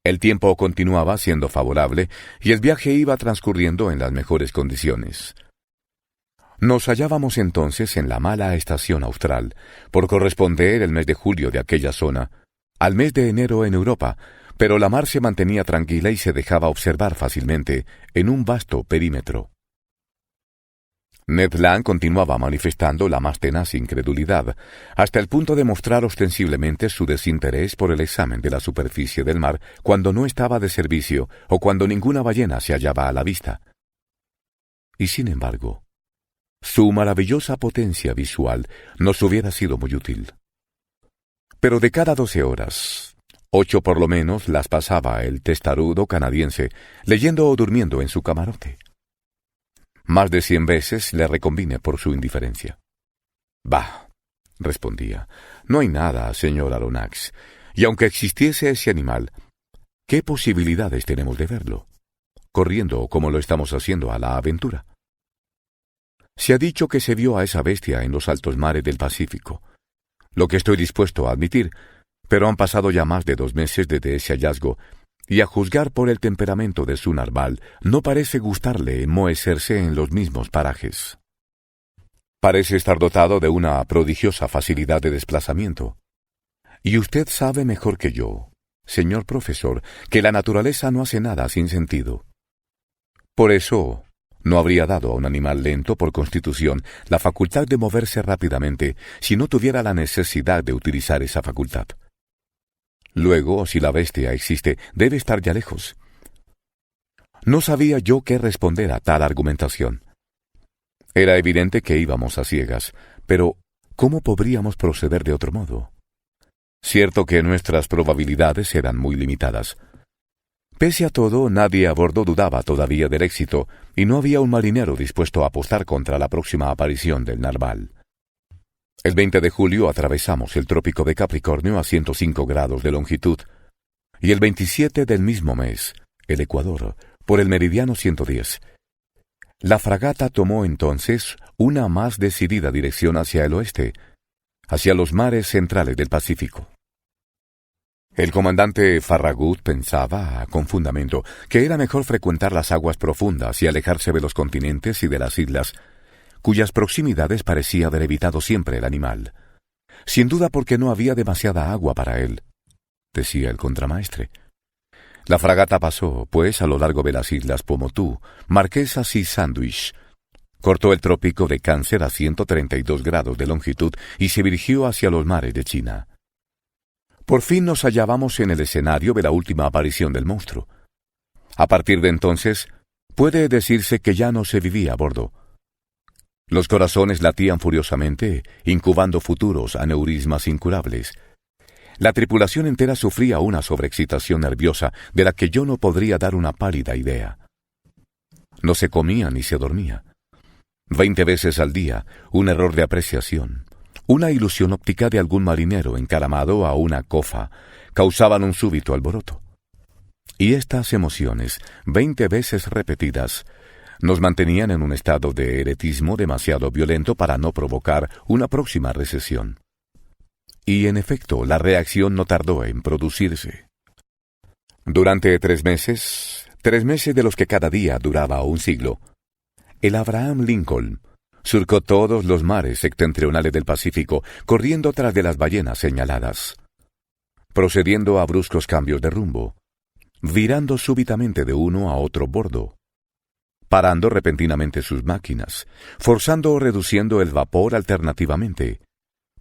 El tiempo continuaba siendo favorable y el viaje iba transcurriendo en las mejores condiciones. Nos hallábamos entonces en la mala estación austral, por corresponder el mes de julio de aquella zona al mes de enero en Europa, pero la mar se mantenía tranquila y se dejaba observar fácilmente en un vasto perímetro. Ned Land continuaba manifestando la más tenaz incredulidad, hasta el punto de mostrar ostensiblemente su desinterés por el examen de la superficie del mar cuando no estaba de servicio o cuando ninguna ballena se hallaba a la vista. Y sin embargo, su maravillosa potencia visual nos hubiera sido muy útil. Pero de cada 12 horas, 8 por lo menos las pasaba el testarudo canadiense, leyendo o durmiendo en su camarote. Más de 100 veces le reconvine por su indiferencia. «Bah», respondía, «no hay nada, señor Aronnax, y aunque existiese ese animal, ¿qué posibilidades tenemos de verlo? Corriendo como lo estamos haciendo a la aventura». Se ha dicho que se vio a esa bestia en los altos mares del Pacífico, lo que estoy dispuesto a admitir, pero han pasado ya más de 2 meses desde ese hallazgo, y a juzgar por el temperamento de su narval, no parece gustarle enmohecerse en los mismos parajes. Parece estar dotado de una prodigiosa facilidad de desplazamiento. Y usted sabe mejor que yo, señor profesor, que la naturaleza no hace nada sin sentido. Por eso, no habría dado a un animal lento por constitución la facultad de moverse rápidamente si no tuviera la necesidad de utilizar esa facultad. Luego, si la bestia existe, debe estar ya lejos. No sabía yo qué responder a tal argumentación. Era evidente que íbamos a ciegas, pero ¿cómo podríamos proceder de otro modo? Cierto que nuestras probabilidades eran muy limitadas. Pese a todo, nadie a bordo dudaba todavía del éxito, y no había un marinero dispuesto a apostar contra la próxima aparición del narval. El 20 de julio atravesamos el trópico de Capricornio a 105 grados de longitud, y el 27 del mismo mes, el Ecuador, por el meridiano 110. La fragata tomó entonces una más decidida dirección hacia el oeste, hacia los mares centrales del Pacífico. El comandante Farragut pensaba, con fundamento, que era mejor frecuentar las aguas profundas y alejarse de los continentes y de las islas, cuyas proximidades parecía haber evitado siempre el animal. Sin duda porque no había demasiada agua para él, decía el contramaestre. La fragata pasó, pues, a lo largo de las islas Pomotú, Marquesas y Sandwich. Cortó el trópico de Cáncer a 132 grados de longitud y se dirigió hacia los mares de China. Por fin nos hallábamos en el escenario de la última aparición del monstruo. A partir de entonces, puede decirse que ya no se vivía a bordo. Los corazones latían furiosamente, incubando futuros aneurismas incurables. La tripulación entera sufría una sobreexcitación nerviosa de la que yo no podría dar una pálida idea. No se comía ni se dormía. 20 veces al día, un error de apreciación, una ilusión óptica de algún marinero encaramado a una cofa, causaban un súbito alboroto. Y estas emociones, 20 veces repetidas, nos mantenían en un estado de eretismo demasiado violento para no provocar una próxima recesión. Y en efecto, la reacción no tardó en producirse. Durante 3 meses, 3 meses de los que cada día duraba un siglo, el Abraham Lincoln surcó todos los mares septentrionales del Pacífico, corriendo tras de las ballenas señaladas, procediendo a bruscos cambios de rumbo, virando súbitamente de uno a otro bordo, parando repentinamente sus máquinas, forzando o reduciendo el vapor alternativamente,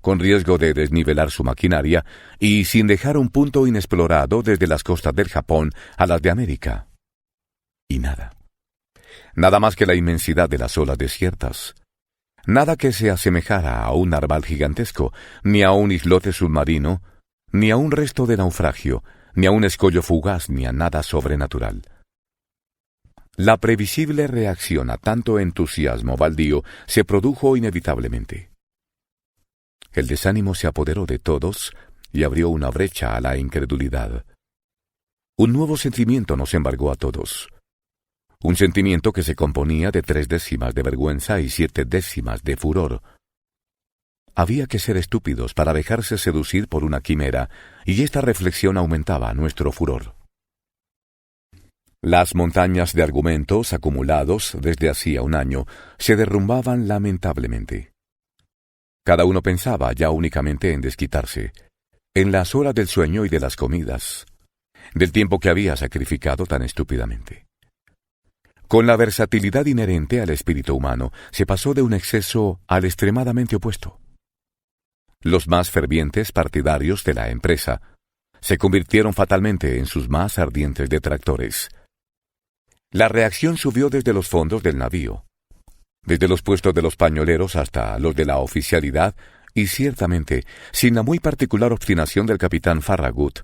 con riesgo de desnivelar su maquinaria y sin dejar un punto inexplorado desde las costas del Japón a las de América. Y nada. Nada más que la inmensidad de las olas desiertas. Nada que se asemejara a un narval gigantesco, ni a un islote submarino, ni a un resto de naufragio, ni a un escollo fugaz, ni a nada sobrenatural. La previsible reacción a tanto entusiasmo baldío se produjo inevitablemente. El desánimo se apoderó de todos y abrió una brecha a la incredulidad. Un nuevo sentimiento nos embargó a todos. Un sentimiento que se componía de 3 décimas de vergüenza y 7 décimas de furor. Había que ser estúpidos para dejarse seducir por una quimera, y esta reflexión aumentaba nuestro furor. Las montañas de argumentos acumulados desde hacía un año se derrumbaban lamentablemente. Cada uno pensaba ya únicamente en desquitarse, en las horas del sueño y de las comidas, del tiempo que había sacrificado tan estúpidamente. Con la versatilidad inherente al espíritu humano, se pasó de un exceso al extremadamente opuesto. Los más fervientes partidarios de la empresa se convirtieron fatalmente en sus más ardientes detractores. La reacción subió desde los fondos del navío, desde los puestos de los pañoleros hasta los de la oficialidad, y ciertamente, sin la muy particular obstinación del capitán Farragut,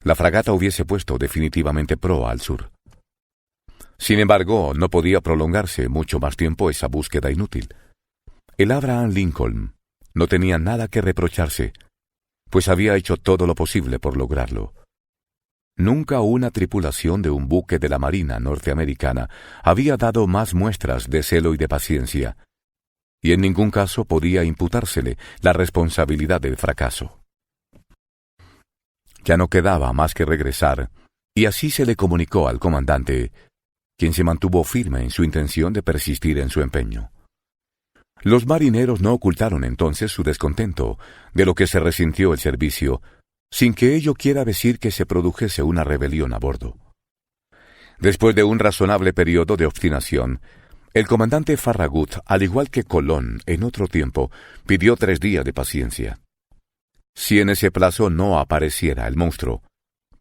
la fragata hubiese puesto definitivamente proa al sur. Sin embargo, no podía prolongarse mucho más tiempo esa búsqueda inútil. El Abraham Lincoln no tenía nada que reprocharse, pues había hecho todo lo posible por lograrlo. Nunca una tripulación de un buque de la Marina norteamericana había dado más muestras de celo y de paciencia, y en ningún caso podía imputársele la responsabilidad del fracaso. Ya no quedaba más que regresar, y así se le comunicó al comandante, quien se mantuvo firme en su intención de persistir en su empeño. Los marineros no ocultaron entonces su descontento, de lo que se resintió el servicio, sin que ello quiera decir que se produjese una rebelión a bordo. Después de un razonable periodo de obstinación, el comandante Farragut, al igual que Colón en otro tiempo, pidió 3 días de paciencia. Si en ese plazo no apareciera el monstruo,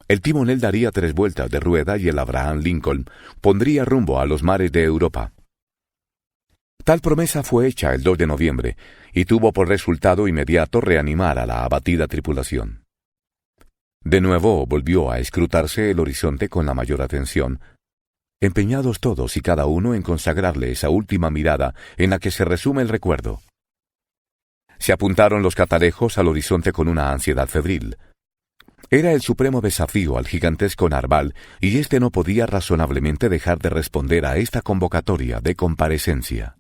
el timonel daría 3 vueltas de rueda y el Abraham Lincoln pondría rumbo a los mares de Europa. Tal promesa fue hecha el 2 de noviembre y tuvo por resultado inmediato reanimar a la abatida tripulación. De nuevo volvió a escrutarse el horizonte con la mayor atención, empeñados todos y cada uno en consagrarle esa última mirada en la que se resume el recuerdo. Se apuntaron los catalejos al horizonte con una ansiedad febril. Era el supremo desafío al gigantesco narval, y éste no podía razonablemente dejar de responder a esta convocatoria de comparecencia.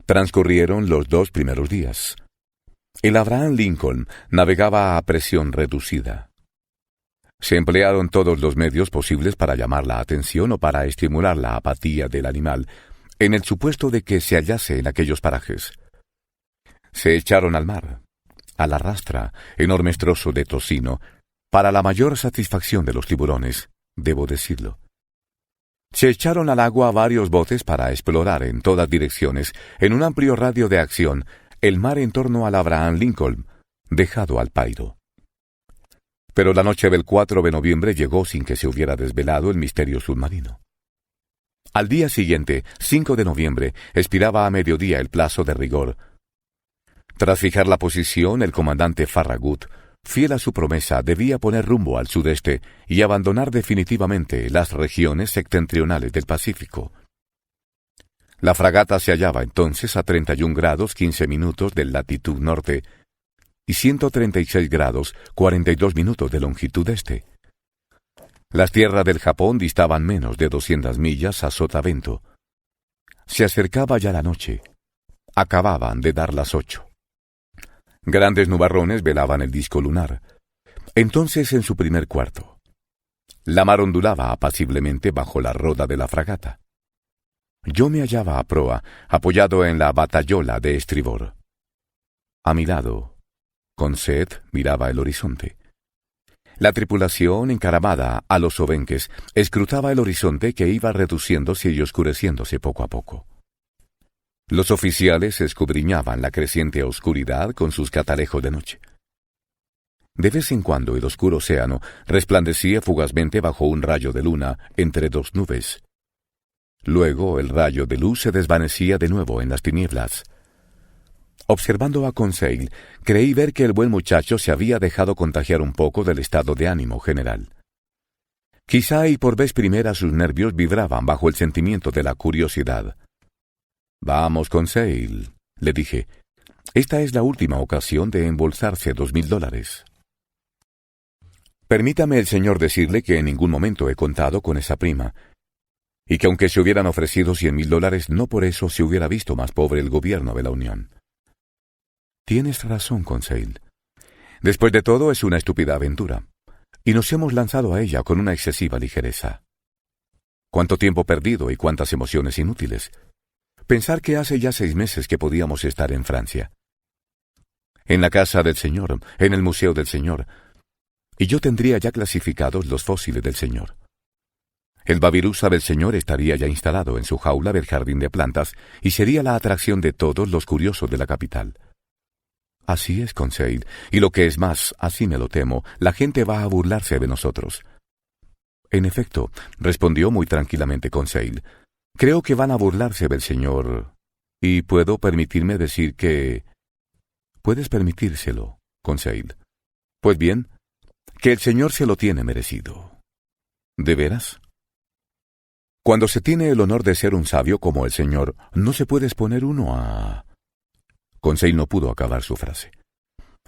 Transcurrieron los 2 primeros días. El Abraham Lincoln navegaba a presión reducida. Se emplearon todos los medios posibles para llamar la atención o para estimular la apatía del animal, en el supuesto de que se hallase en aquellos parajes. Se echaron al mar, a la rastra, enormes trozos de tocino, para la mayor satisfacción de los tiburones, debo decirlo. Se echaron al agua varios botes para explorar en todas direcciones, en un amplio radio de acción, el mar en torno al Abraham Lincoln, dejado al pairo. Pero la noche del 4 de noviembre llegó sin que se hubiera desvelado el misterio submarino. Al día siguiente, 5 de noviembre, expiraba a mediodía el plazo de rigor. Tras fijar la posición, el comandante Farragut, fiel a su promesa, debía poner rumbo al sudeste y abandonar definitivamente las regiones septentrionales del Pacífico. La fragata se hallaba entonces a 31 grados 15 minutos de latitud norte y 136 grados 42 minutos de longitud este. Las tierras del Japón distaban menos de 200 millas a sotavento. Se acercaba ya la noche. Acababan de dar las 8. Grandes nubarrones velaban el disco lunar. Entonces en su primer cuarto, la mar ondulaba apaciblemente bajo la roda de la fragata. Yo me hallaba a proa, apoyado en la batayola de estribor. A mi lado, Conseil miraba el horizonte. La tripulación, encaramada a los obenques, escrutaba el horizonte que iba reduciéndose y oscureciéndose poco a poco. Los oficiales escudriñaban la creciente oscuridad con sus catalejos de noche. De vez en cuando el oscuro océano resplandecía fugazmente bajo un rayo de luna entre 2 nubes. Luego el rayo de luz se desvanecía de nuevo en las tinieblas. Observando a Conseil, creí ver que el buen muchacho se había dejado contagiar un poco del estado de ánimo general. Quizá y por vez primera sus nervios vibraban bajo el sentimiento de la curiosidad. «Vamos, Conseil», le dije. «Esta es la última ocasión de embolsarse $2,000. Permítame el señor decirle que en ningún momento he contado con esa prima, y que aunque se hubieran ofrecido $100,000, no por eso se hubiera visto más pobre el gobierno de la Unión». «Tienes razón, Conseil. Después de todo es una estúpida aventura, y nos hemos lanzado a ella con una excesiva ligereza. Cuánto tiempo perdido y cuántas emociones inútiles. Pensar que hace ya 6 meses que podíamos estar en Francia, en la casa del señor, en el museo del señor, y yo tendría ya clasificados los fósiles del señor. El babirusa del señor estaría ya instalado en su jaula del jardín de plantas y sería la atracción de todos los curiosos de la capital. Así es, Conseil, y lo que es más, así me lo temo, la gente va a burlarse de nosotros. En efecto, respondió muy tranquilamente Conseil, creo que van a burlarse del señor, y puedo permitirme decir que... Puedes permitírselo, Conseil. Pues bien, que el Señor se lo tiene merecido. ¿De veras? Cuando se tiene el honor de ser un sabio como el Señor, no se puede exponer uno a... Conseil no pudo acabar su frase.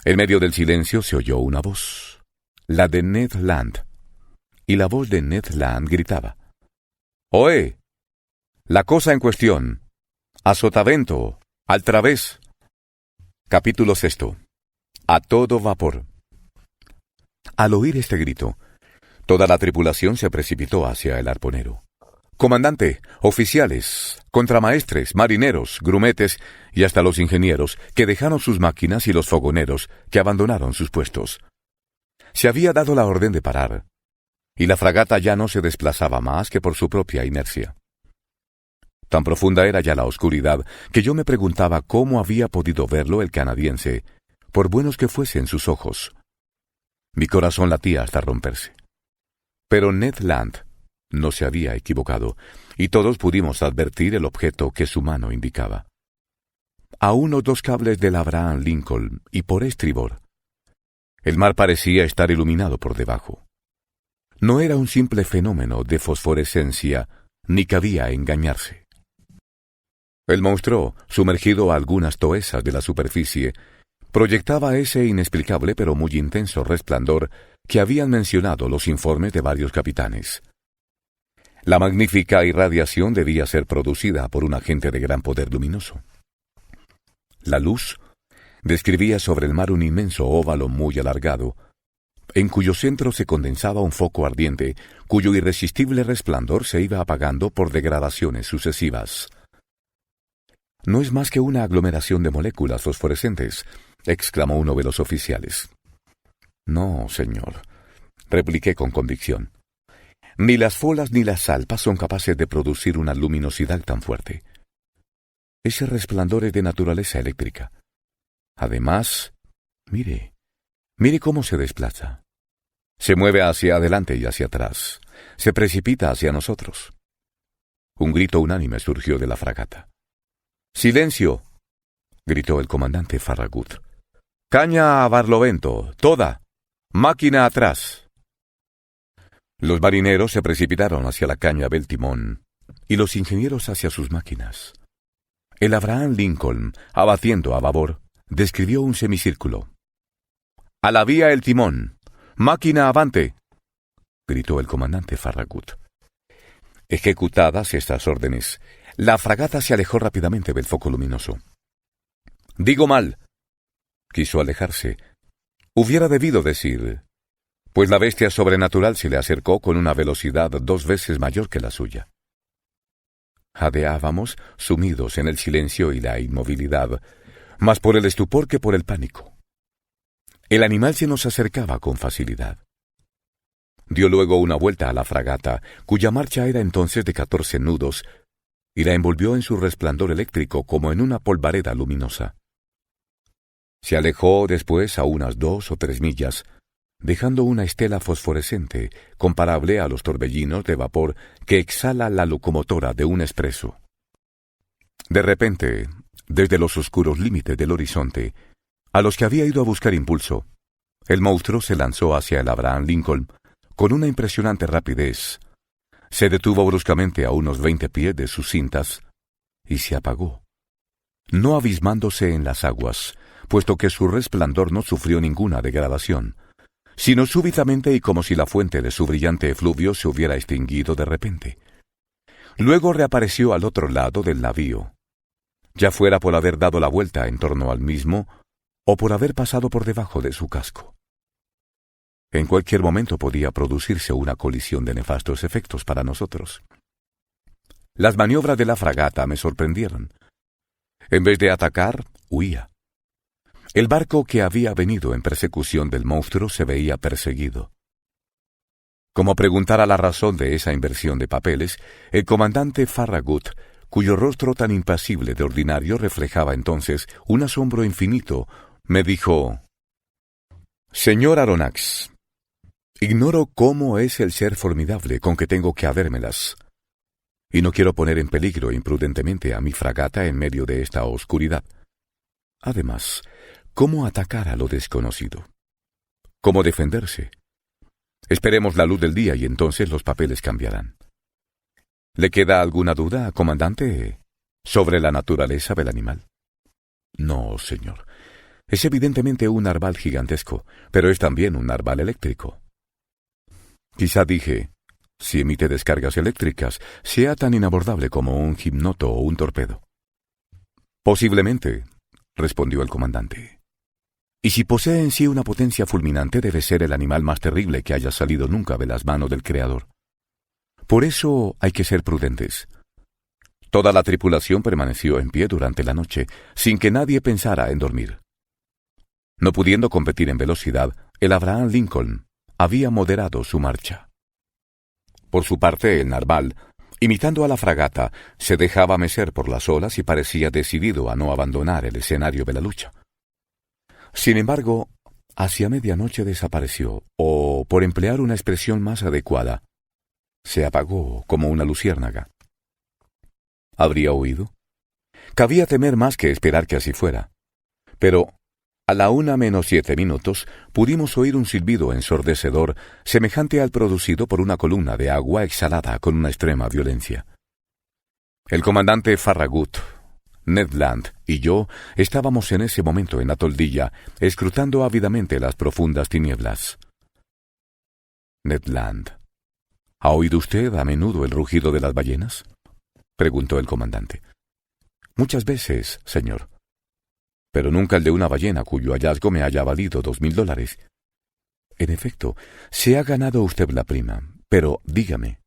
En medio del silencio se oyó una voz, la de Ned Land, y la voz de Ned Land gritaba: «¡Oe! La cosa en cuestión, a sotavento, al través». Capítulo 6. A todo vapor. Al oír este grito, toda la tripulación se precipitó hacia el arponero. Comandante, oficiales, contramaestres, marineros, grumetes y hasta los ingenieros, que dejaron sus máquinas, y los fogoneros, que abandonaron sus puestos. Se había dado la orden de parar, y la fragata ya no se desplazaba más que por su propia inercia. Tan profunda era ya la oscuridad que yo me preguntaba cómo había podido verlo el canadiense, por buenos que fuesen sus ojos. Mi corazón latía hasta romperse. Pero Ned Land no se había equivocado, y todos pudimos advertir el objeto que su mano indicaba. A 1 o 2 cables del Abraham Lincoln, y por estribor. El mar parecía estar iluminado por debajo. No era un simple fenómeno de fosforescencia, ni cabía engañarse. El monstruo, sumergido a algunas toesas de la superficie, proyectaba ese inexplicable pero muy intenso resplandor que habían mencionado los informes de varios capitanes. La magnífica irradiación debía ser producida por un agente de gran poder luminoso. La luz describía sobre el mar un inmenso óvalo muy alargado, en cuyo centro se condensaba un foco ardiente, cuyo irresistible resplandor se iba apagando por degradaciones sucesivas. «No es más que una aglomeración de moléculas fosforescentes», exclamó uno de los oficiales. «No, señor», repliqué con convicción. «Ni las folas ni las salpas son capaces de producir una luminosidad tan fuerte. Ese resplandor es de naturaleza eléctrica. Además, mire cómo se desplaza. Se mueve hacia adelante y hacia atrás. Se precipita hacia nosotros». Un grito unánime surgió de la fragata. «¡Silencio!», gritó el comandante Farragut. «Caña a barlovento, toda. Máquina atrás». Los marineros se precipitaron hacia la caña del timón, y los ingenieros hacia sus máquinas. El Abraham Lincoln, abatiendo a babor, describió un semicírculo. «¡A la vía el timón! ¡Máquina avante!», gritó el comandante Farragut. Ejecutadas estas órdenes, la fragata se alejó rápidamente del foco luminoso. «Digo mal», quiso alejarse. Hubiera debido decir, pues la bestia sobrenatural se le acercó con una velocidad 2 veces mayor que la suya. Jadeábamos, sumidos en el silencio y la inmovilidad, más por el estupor que por el pánico. El animal se nos acercaba con facilidad. Dio luego una vuelta a la fragata, cuya marcha era entonces de 14 nudos, y la envolvió en su resplandor eléctrico como en una polvareda luminosa. Se alejó después a unas 2 o 3 millas, dejando una estela fosforescente comparable a los torbellinos de vapor que exhala la locomotora de un expreso. De repente, desde los oscuros límites del horizonte, a los que había ido a buscar impulso, el monstruo se lanzó hacia el Abraham Lincoln con una impresionante rapidez. Se detuvo bruscamente a unos 20 pies de sus cintas y se apagó, no abismándose en las aguas, puesto que su resplandor no sufrió ninguna degradación, sino súbitamente y como si la fuente de su brillante efluvio se hubiera extinguido de repente. Luego reapareció al otro lado del navío, ya fuera por haber dado la vuelta en torno al mismo o por haber pasado por debajo de su casco. En cualquier momento podía producirse una colisión de nefastos efectos para nosotros. Las maniobras de la fragata me sorprendieron. En vez de atacar, huía. El barco que había venido en persecución del monstruo se veía perseguido. Como preguntara la razón de esa inversión de papeles, el comandante Farragut, cuyo rostro tan impasible de ordinario reflejaba entonces un asombro infinito, me dijo: «Señor Aronnax, ignoro cómo es el ser formidable con que tengo que habérmelas, y no quiero poner en peligro imprudentemente a mi fragata en medio de esta oscuridad. Además, ¿cómo atacar a lo desconocido? ¿Cómo defenderse? Esperemos la luz del día y entonces los papeles cambiarán. ¿Le queda alguna duda, comandante, sobre la naturaleza del animal? No, señor. Es evidentemente un narval gigantesco, pero es también un narval eléctrico. Quizá dije, si emite descargas eléctricas, sea tan inabordable como un gimnoto o un torpedo. Posiblemente, respondió el comandante. Y si posee en sí una potencia fulminante, debe ser el animal más terrible que haya salido nunca de las manos del Creador. Por eso hay que ser prudentes. Toda la tripulación permaneció en pie durante la noche, sin que nadie pensara en dormir. No pudiendo competir en velocidad, el Abraham Lincoln había moderado su marcha. Por su parte, el narval, imitando a la fragata, se dejaba mecer por las olas y parecía decidido a no abandonar el escenario de la lucha. Sin embargo, hacia medianoche desapareció, o, por emplear una expresión más adecuada, se apagó como una luciérnaga. ¿Habría huido? Cabía temer más que esperar que así fuera. Pero, a la 1:07, pudimos oír un silbido ensordecedor semejante al producido por una columna de agua exhalada con una extrema violencia. El comandante Farragut, Ned Land y yo estábamos en ese momento en la toldilla, escrutando ávidamente las profundas tinieblas. Ned Land, ¿ha oído usted a menudo el rugido de las ballenas?, preguntó el comandante. Muchas veces, señor. Pero nunca el de una ballena cuyo hallazgo me haya valido $2,000. En efecto, se ha ganado usted la prima, pero dígame,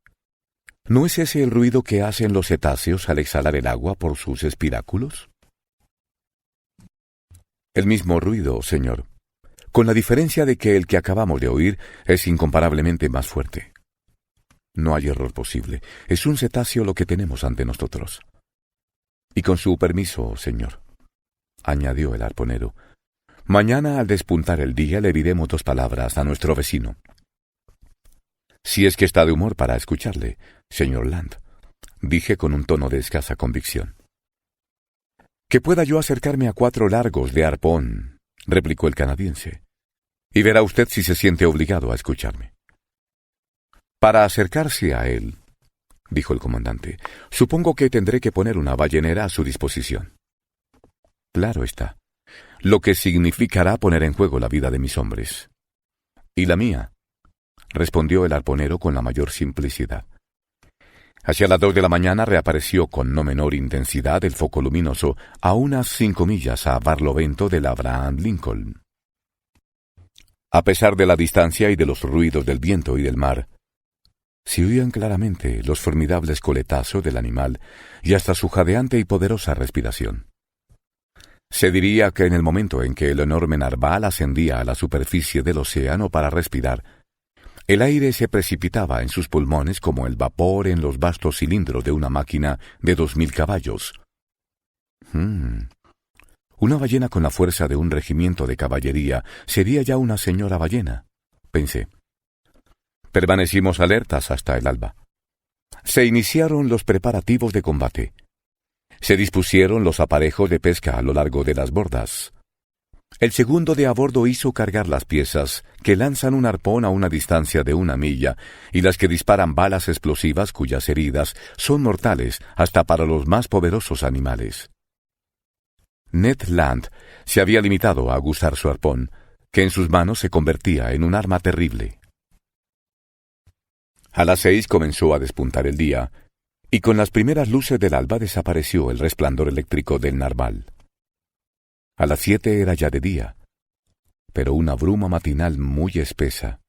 ¿no es ese el ruido que hacen los cetáceos al exhalar el agua por sus espiráculos? El mismo ruido, señor, con la diferencia de que el que acabamos de oír es incomparablemente más fuerte. No hay error posible. Es un cetáceo lo que tenemos ante nosotros. Y con su permiso, señor, añadió el arponero, mañana al despuntar el día le diremos 2 palabras a nuestro vecino. Si es que está de humor para escucharle, señor Land, dije con un tono de escasa convicción. Que pueda yo acercarme a 4 largos de arpón, replicó el canadiense, y verá usted si se siente obligado a escucharme. Para acercarse a él, dijo el comandante, supongo que tendré que poner una ballenera a su disposición. Claro está, lo que significará poner en juego la vida de mis hombres. Y la mía, respondió el arponero con la mayor simplicidad. Hacia las 2 de la mañana reapareció con no menor intensidad el foco luminoso a unas 5 millas a barlovento del Abraham Lincoln. A pesar de la distancia y de los ruidos del viento y del mar, se oían claramente los formidables coletazos del animal y hasta su jadeante y poderosa respiración. Se diría que en el momento en que el enorme narval ascendía a la superficie del océano para respirar, el aire se precipitaba en sus pulmones como el vapor en los vastos cilindros de una máquina de 2,000 caballos. Una ballena con la fuerza de un regimiento de caballería sería ya una señora ballena, pensé. Permanecimos alertas hasta el alba. Se iniciaron los preparativos de combate. Se dispusieron los aparejos de pesca a lo largo de las bordas. El segundo de a bordo hizo cargar las piezas que lanzan un arpón a una distancia de 1 milla y las que disparan balas explosivas cuyas heridas son mortales hasta para los más poderosos animales. Ned Land se había limitado a aguzar su arpón, que en sus manos se convertía en un arma terrible. A las 6 comenzó a despuntar el día, y con las primeras luces del alba desapareció el resplandor eléctrico del narval. A las 7 era ya de día, pero una bruma matinal muy espesa,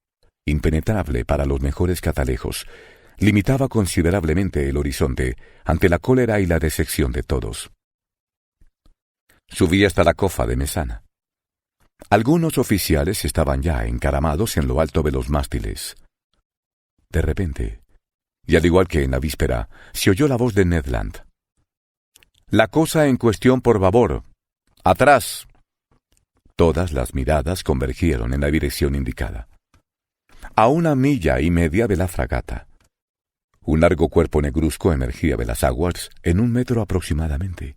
impenetrable para los mejores catalejos, limitaba considerablemente el horizonte ante la cólera y la desección de todos. Subí hasta la cofa de mesana. Algunos oficiales estaban ya encaramados en lo alto de los mástiles. De repente, y al igual que en la víspera, se oyó la voz de Ned Land. «La cosa en cuestión por babor. ¡Atrás!». Todas las miradas convergieron en la dirección indicada. A 1,5 millas de la fragata, un largo cuerpo negruzco emergía de las aguas en 1 metro aproximadamente.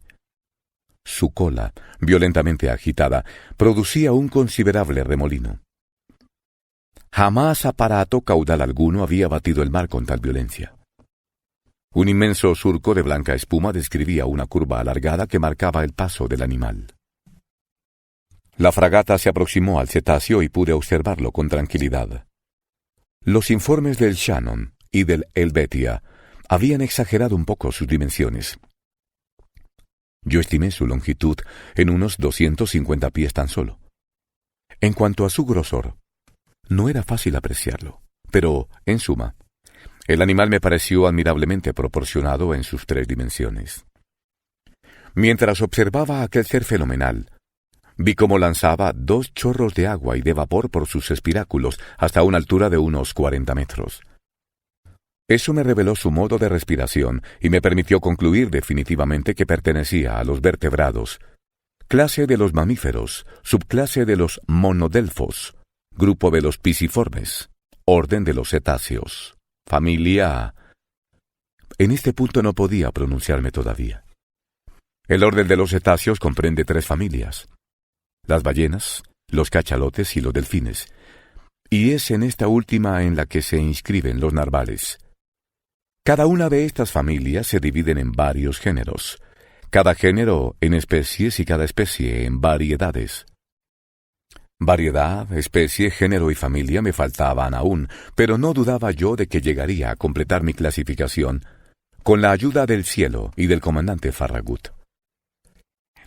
Su cola, violentamente agitada, producía un considerable remolino. Jamás aparato caudal alguno había batido el mar con tal violencia. Un inmenso surco de blanca espuma describía una curva alargada que marcaba el paso del animal. La fragata se aproximó al cetáceo y pude observarlo con tranquilidad. Los informes del Shannon y del Helvetia habían exagerado un poco sus dimensiones. Yo estimé su longitud en unos 250 pies tan solo. En cuanto a su grosor, no era fácil apreciarlo, pero, en suma, el animal me pareció admirablemente proporcionado en sus 3 dimensiones. Mientras observaba a aquel ser fenomenal, vi cómo lanzaba 2 chorros de agua y de vapor por sus espiráculos hasta una altura de unos 40 metros. Eso me reveló su modo de respiración y me permitió concluir definitivamente que pertenecía a los vertebrados, clase de los mamíferos, subclase de los monodelfos, grupo de los pisciformes, orden de los cetáceos, familia... En este punto no podía pronunciarme todavía. El orden de los cetáceos comprende 3 familias: las ballenas, los cachalotes y los delfines, y es en esta última en la que se inscriben los narvales. Cada una de estas familias se dividen en varios géneros, cada género en especies y cada especie en variedades. Variedad, especie, género y familia me faltaban aún, pero no dudaba yo de que llegaría a completar mi clasificación con la ayuda del cielo y del comandante Farragut.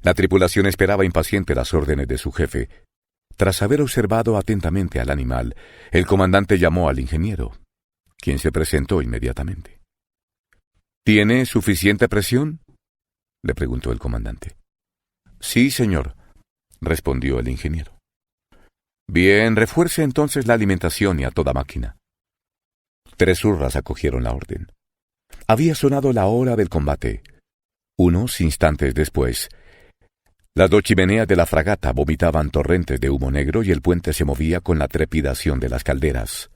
La tripulación esperaba impaciente las órdenes de su jefe. Tras haber observado atentamente al animal, el comandante llamó al ingeniero, quien se presentó inmediatamente. ¿Tiene suficiente presión?, le preguntó el comandante. Sí, señor, respondió el ingeniero. Bien, refuerce entonces la alimentación y a toda máquina. 3 hurras acogieron la orden. Había sonado la hora del combate. Unos instantes después, las 2 chimeneas de la fragata vomitaban torrentes de humo negro y el puente se movía con la trepidación de las calderas.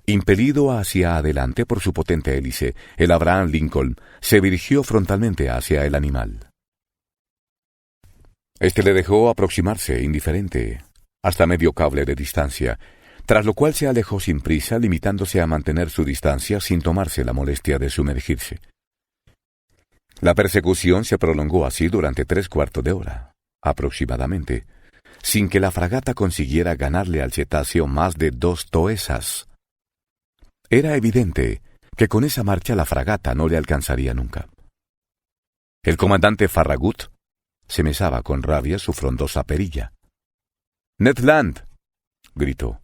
Impelido hacia adelante por su potente hélice, el Abraham Lincoln se dirigió frontalmente hacia el animal. Este le dejó aproximarse indiferente, hasta medio cable de distancia, tras lo cual se alejó sin prisa, limitándose a mantener su distancia sin tomarse la molestia de sumergirse. La persecución se prolongó así durante 3/4 de hora, aproximadamente, sin que la fragata consiguiera ganarle al cetáceo más de 2 toesas. Era evidente que con esa marcha la fragata no le alcanzaría nunca. El comandante Farragut se mesaba con rabia su frondosa perilla. «Ned Land», gritó.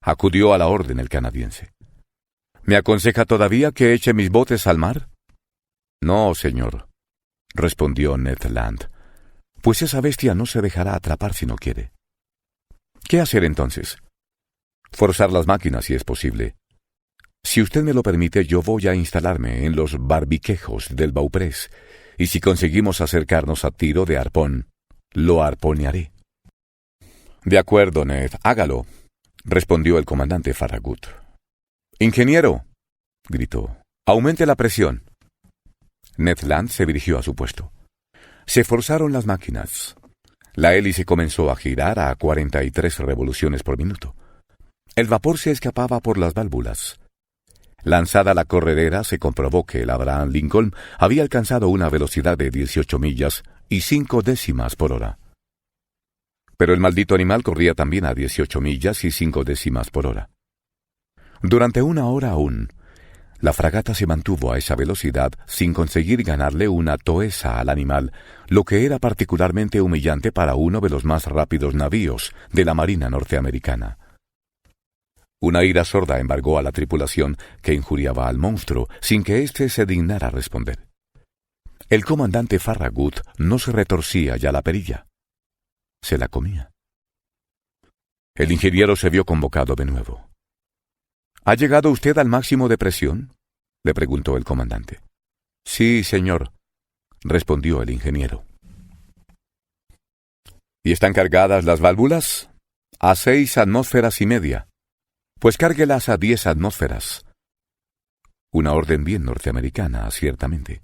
Acudió a la orden el canadiense. «¿Me aconseja todavía que eche mis botes al mar?» «No, señor», respondió Ned Land, «pues esa bestia no se dejará atrapar si no quiere». «¿Qué hacer entonces?» «Forzar las máquinas si es posible. Si usted me lo permite, yo voy a instalarme en los barbiquejos del bauprés, y si conseguimos acercarnos a tiro de arpón, lo arponearé». «De acuerdo, Ned, hágalo», respondió el comandante Farragut. «Ingeniero», gritó, «aumente la presión». Ned Land se dirigió a su puesto. Se forzaron las máquinas. La hélice comenzó a girar a 43 revoluciones por minuto. El vapor se escapaba por las válvulas. Lanzada la corredera, se comprobó que el Abraham Lincoln había alcanzado una velocidad de 18 millas y 5 décimas por hora. Pero el maldito animal corría también a 18 millas y 5 décimas por hora. Durante 1 hora aún, la fragata se mantuvo a esa velocidad sin conseguir ganarle una toesa al animal, lo que era particularmente humillante para uno de los más rápidos navíos de la Marina norteamericana. Una ira sorda embargó a la tripulación que injuriaba al monstruo sin que éste se dignara responder. El comandante Farragut no se retorcía ya la perilla. Se la comía. El ingeniero se vio convocado de nuevo. ¿Ha llegado usted al máximo de presión?, le preguntó el comandante. Sí, señor, respondió el ingeniero. ¿Y están cargadas las válvulas? A 6 atmósferas y media. Pues cárguelas a 10 atmósferas. Una orden bien norteamericana, ciertamente.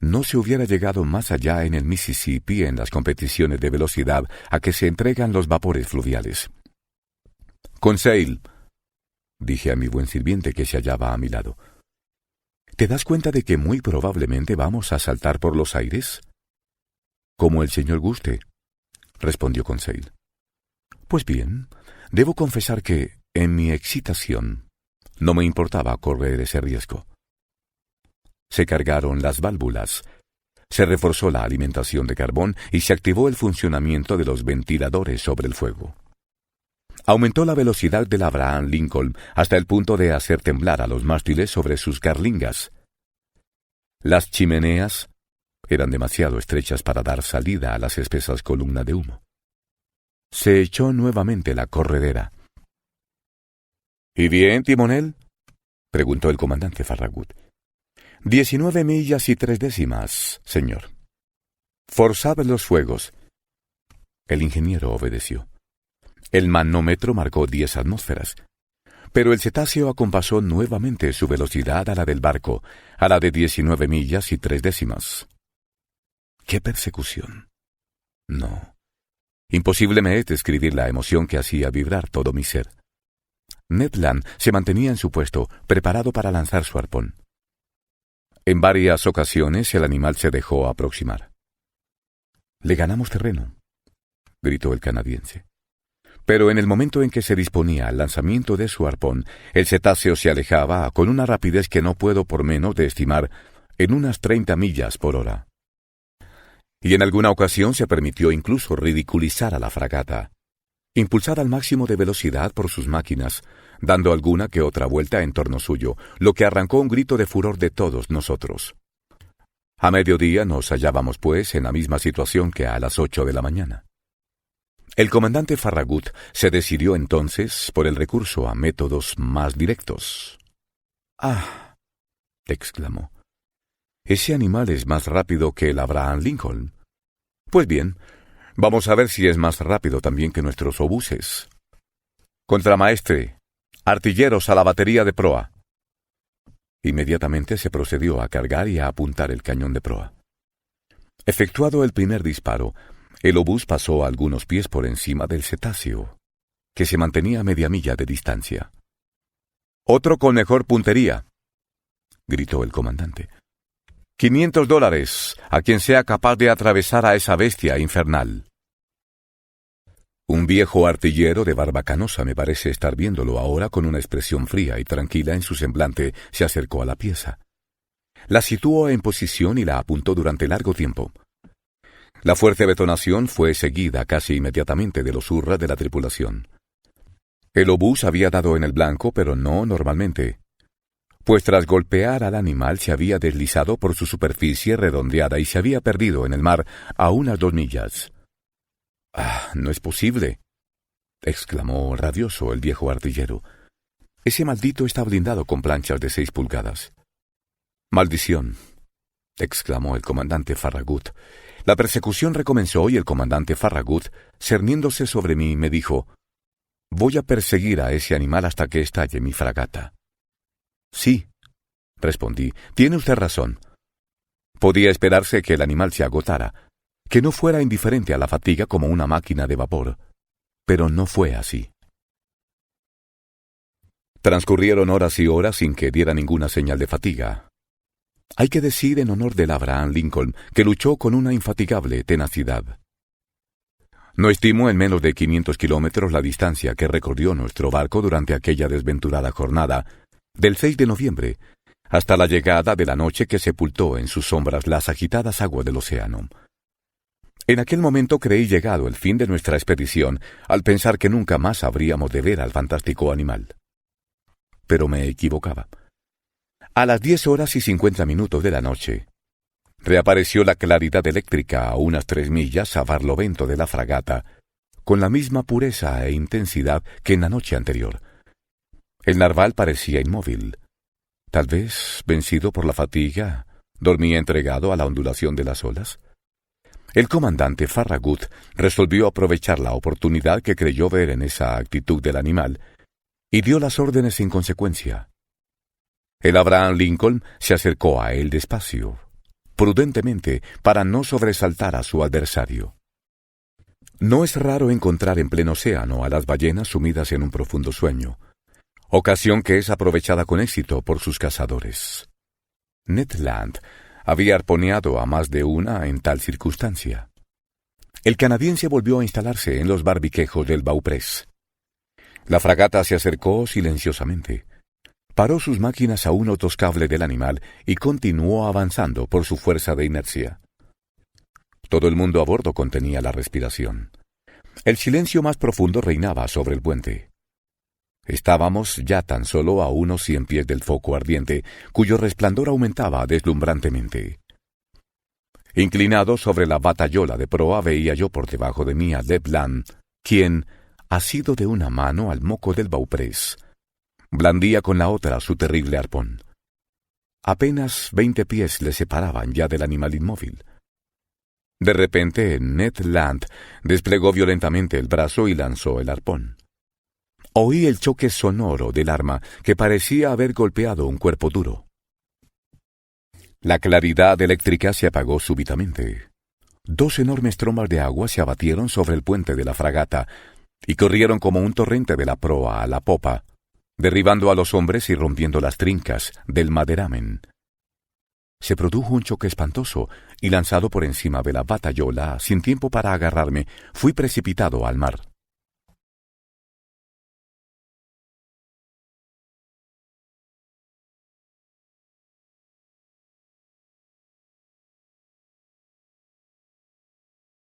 No se hubiera llegado más allá en el Mississippi en las competiciones de velocidad a que se entregan los vapores fluviales. Conseil, dije a mi buen sirviente que se hallaba a mi lado, ¿te das cuenta de que muy probablemente vamos a saltar por los aires? Como el señor guste, respondió Conseil. Pues bien, debo confesar que, en mi excitación, no me importaba correr ese riesgo. Se cargaron las válvulas, se reforzó la alimentación de carbón y se activó el funcionamiento de los ventiladores sobre el fuego. Aumentó la velocidad del Abraham Lincoln hasta el punto de hacer temblar a los mástiles sobre sus carlingas. Las chimeneas eran demasiado estrechas para dar salida a las espesas columnas de humo. Se echó nuevamente la corredera. —¿Y bien, timonel? —preguntó el comandante Farragut. 19 millas y 3 décimas, señor. Forzad los fuegos. El ingeniero obedeció. El manómetro marcó 10 atmósferas. Pero el cetáceo acompasó nuevamente su velocidad a la del barco, a la de 19 millas y 3 décimas. ¡Qué persecución! No. Imposible me es describir la emoción que hacía vibrar todo mi ser. Ned Land se mantenía en su puesto, preparado para lanzar su arpón. En varias ocasiones el animal se dejó aproximar. «Le ganamos terreno», gritó el canadiense. Pero en el momento en que se disponía al lanzamiento de su arpón, el cetáceo se alejaba con una rapidez que no puedo por menos de estimar en unas 30 millas por hora. Y en alguna ocasión se permitió incluso ridiculizar a la fragata, impulsada al máximo de velocidad por sus máquinas, dando alguna que otra vuelta en torno suyo, lo que arrancó un grito de furor de todos nosotros. A mediodía nos hallábamos, pues, en la misma situación que a las 8 de la mañana. El comandante Farragut se decidió entonces por el recurso a métodos más directos. «¡Ah!», exclamó. «Ese animal es más rápido que el Abraham Lincoln. Pues bien, vamos a ver si es más rápido también que nuestros obuses. Contramaestre, artilleros a la batería de proa». Inmediatamente se procedió a cargar y a apuntar el cañón de proa. Efectuado el primer disparo, el obús pasó algunos pies por encima del cetáceo, que se mantenía a media milla de distancia. «Otro con mejor puntería», gritó el comandante. $500 a quien sea capaz de atravesar a esa bestia infernal. Un viejo artillero de barba canosa, me parece estar viéndolo ahora con una expresión fría y tranquila en su semblante, se acercó a la pieza. La situó en posición y la apuntó durante largo tiempo. La fuerte detonación fue seguida casi inmediatamente de los hurras de la tripulación. El obús había dado en el blanco, pero no normalmente, pues tras golpear al animal se había deslizado por su superficie redondeada y se había perdido en el mar a unas 2 millas. «¡Ah, no es posible!», exclamó rabioso el viejo artillero. «Ese maldito está blindado con planchas de 6 pulgadas». «¡Maldición!», exclamó el comandante Farragut. La persecución recomenzó y el comandante Farragut, cerniéndose sobre mí, me dijo: «Voy a perseguir a ese animal hasta que estalle mi fragata». «Sí», respondí, «tiene usted razón. Podía esperarse que el animal se agotara, que no fuera indiferente a la fatiga como una máquina de vapor, pero no fue así». Transcurrieron horas y horas sin que diera ninguna señal de fatiga. Hay que decir en honor del Abraham Lincoln que luchó con una infatigable tenacidad. No estimo en menos de 500 kilómetros la distancia que recorrió nuestro barco durante aquella desventurada jornada, del 6 de noviembre, hasta la llegada de la noche que sepultó en sus sombras las agitadas aguas del océano. En aquel momento creí llegado el fin de nuestra expedición, al pensar que nunca más habríamos de ver al fantástico animal. Pero me equivocaba. A las 10:50 de la noche, reapareció la claridad eléctrica a unas 3 millas a barlovento de la fragata, con la misma pureza e intensidad que en la noche anterior. El narval parecía inmóvil. Tal vez, vencido por la fatiga, dormía entregado a la ondulación de las olas. El comandante Farragut resolvió aprovechar la oportunidad que creyó ver en esa actitud del animal y dio las órdenes en consecuencia. El Abraham Lincoln se acercó a él despacio, prudentemente, para no sobresaltar a su adversario. No es raro encontrar en pleno océano a las ballenas sumidas en un profundo sueño, ocasión que es aprovechada con éxito por sus cazadores. Ned Land había arponeado a más de una en tal circunstancia. El canadiense volvió a instalarse en los barbiquejos del bauprés. La fragata se acercó silenciosamente. Paró sus máquinas a un otoscable del animal y continuó avanzando por su fuerza de inercia. Todo el mundo a bordo contenía la respiración. El silencio más profundo reinaba sobre el puente. Estábamos ya tan solo a unos 100 pies del foco ardiente, cuyo resplandor aumentaba deslumbrantemente. Inclinado sobre la batayola de proa veía yo por debajo de mí a Ned Land, quien, asido de una mano al moco del bauprés, blandía con la otra su terrible arpón. Apenas 20 pies le separaban ya del animal inmóvil. De repente, Ned Land desplegó violentamente el brazo y lanzó el arpón. Oí el choque sonoro del arma que parecía haber golpeado un cuerpo duro. La claridad eléctrica se apagó súbitamente. 2 enormes trombas de agua se abatieron sobre el puente de la fragata y corrieron como un torrente de la proa a la popa, derribando a los hombres y rompiendo las trincas del maderamen. Se produjo un choque espantoso y lanzado por encima de la batayola, sin tiempo para agarrarme, fui precipitado al mar.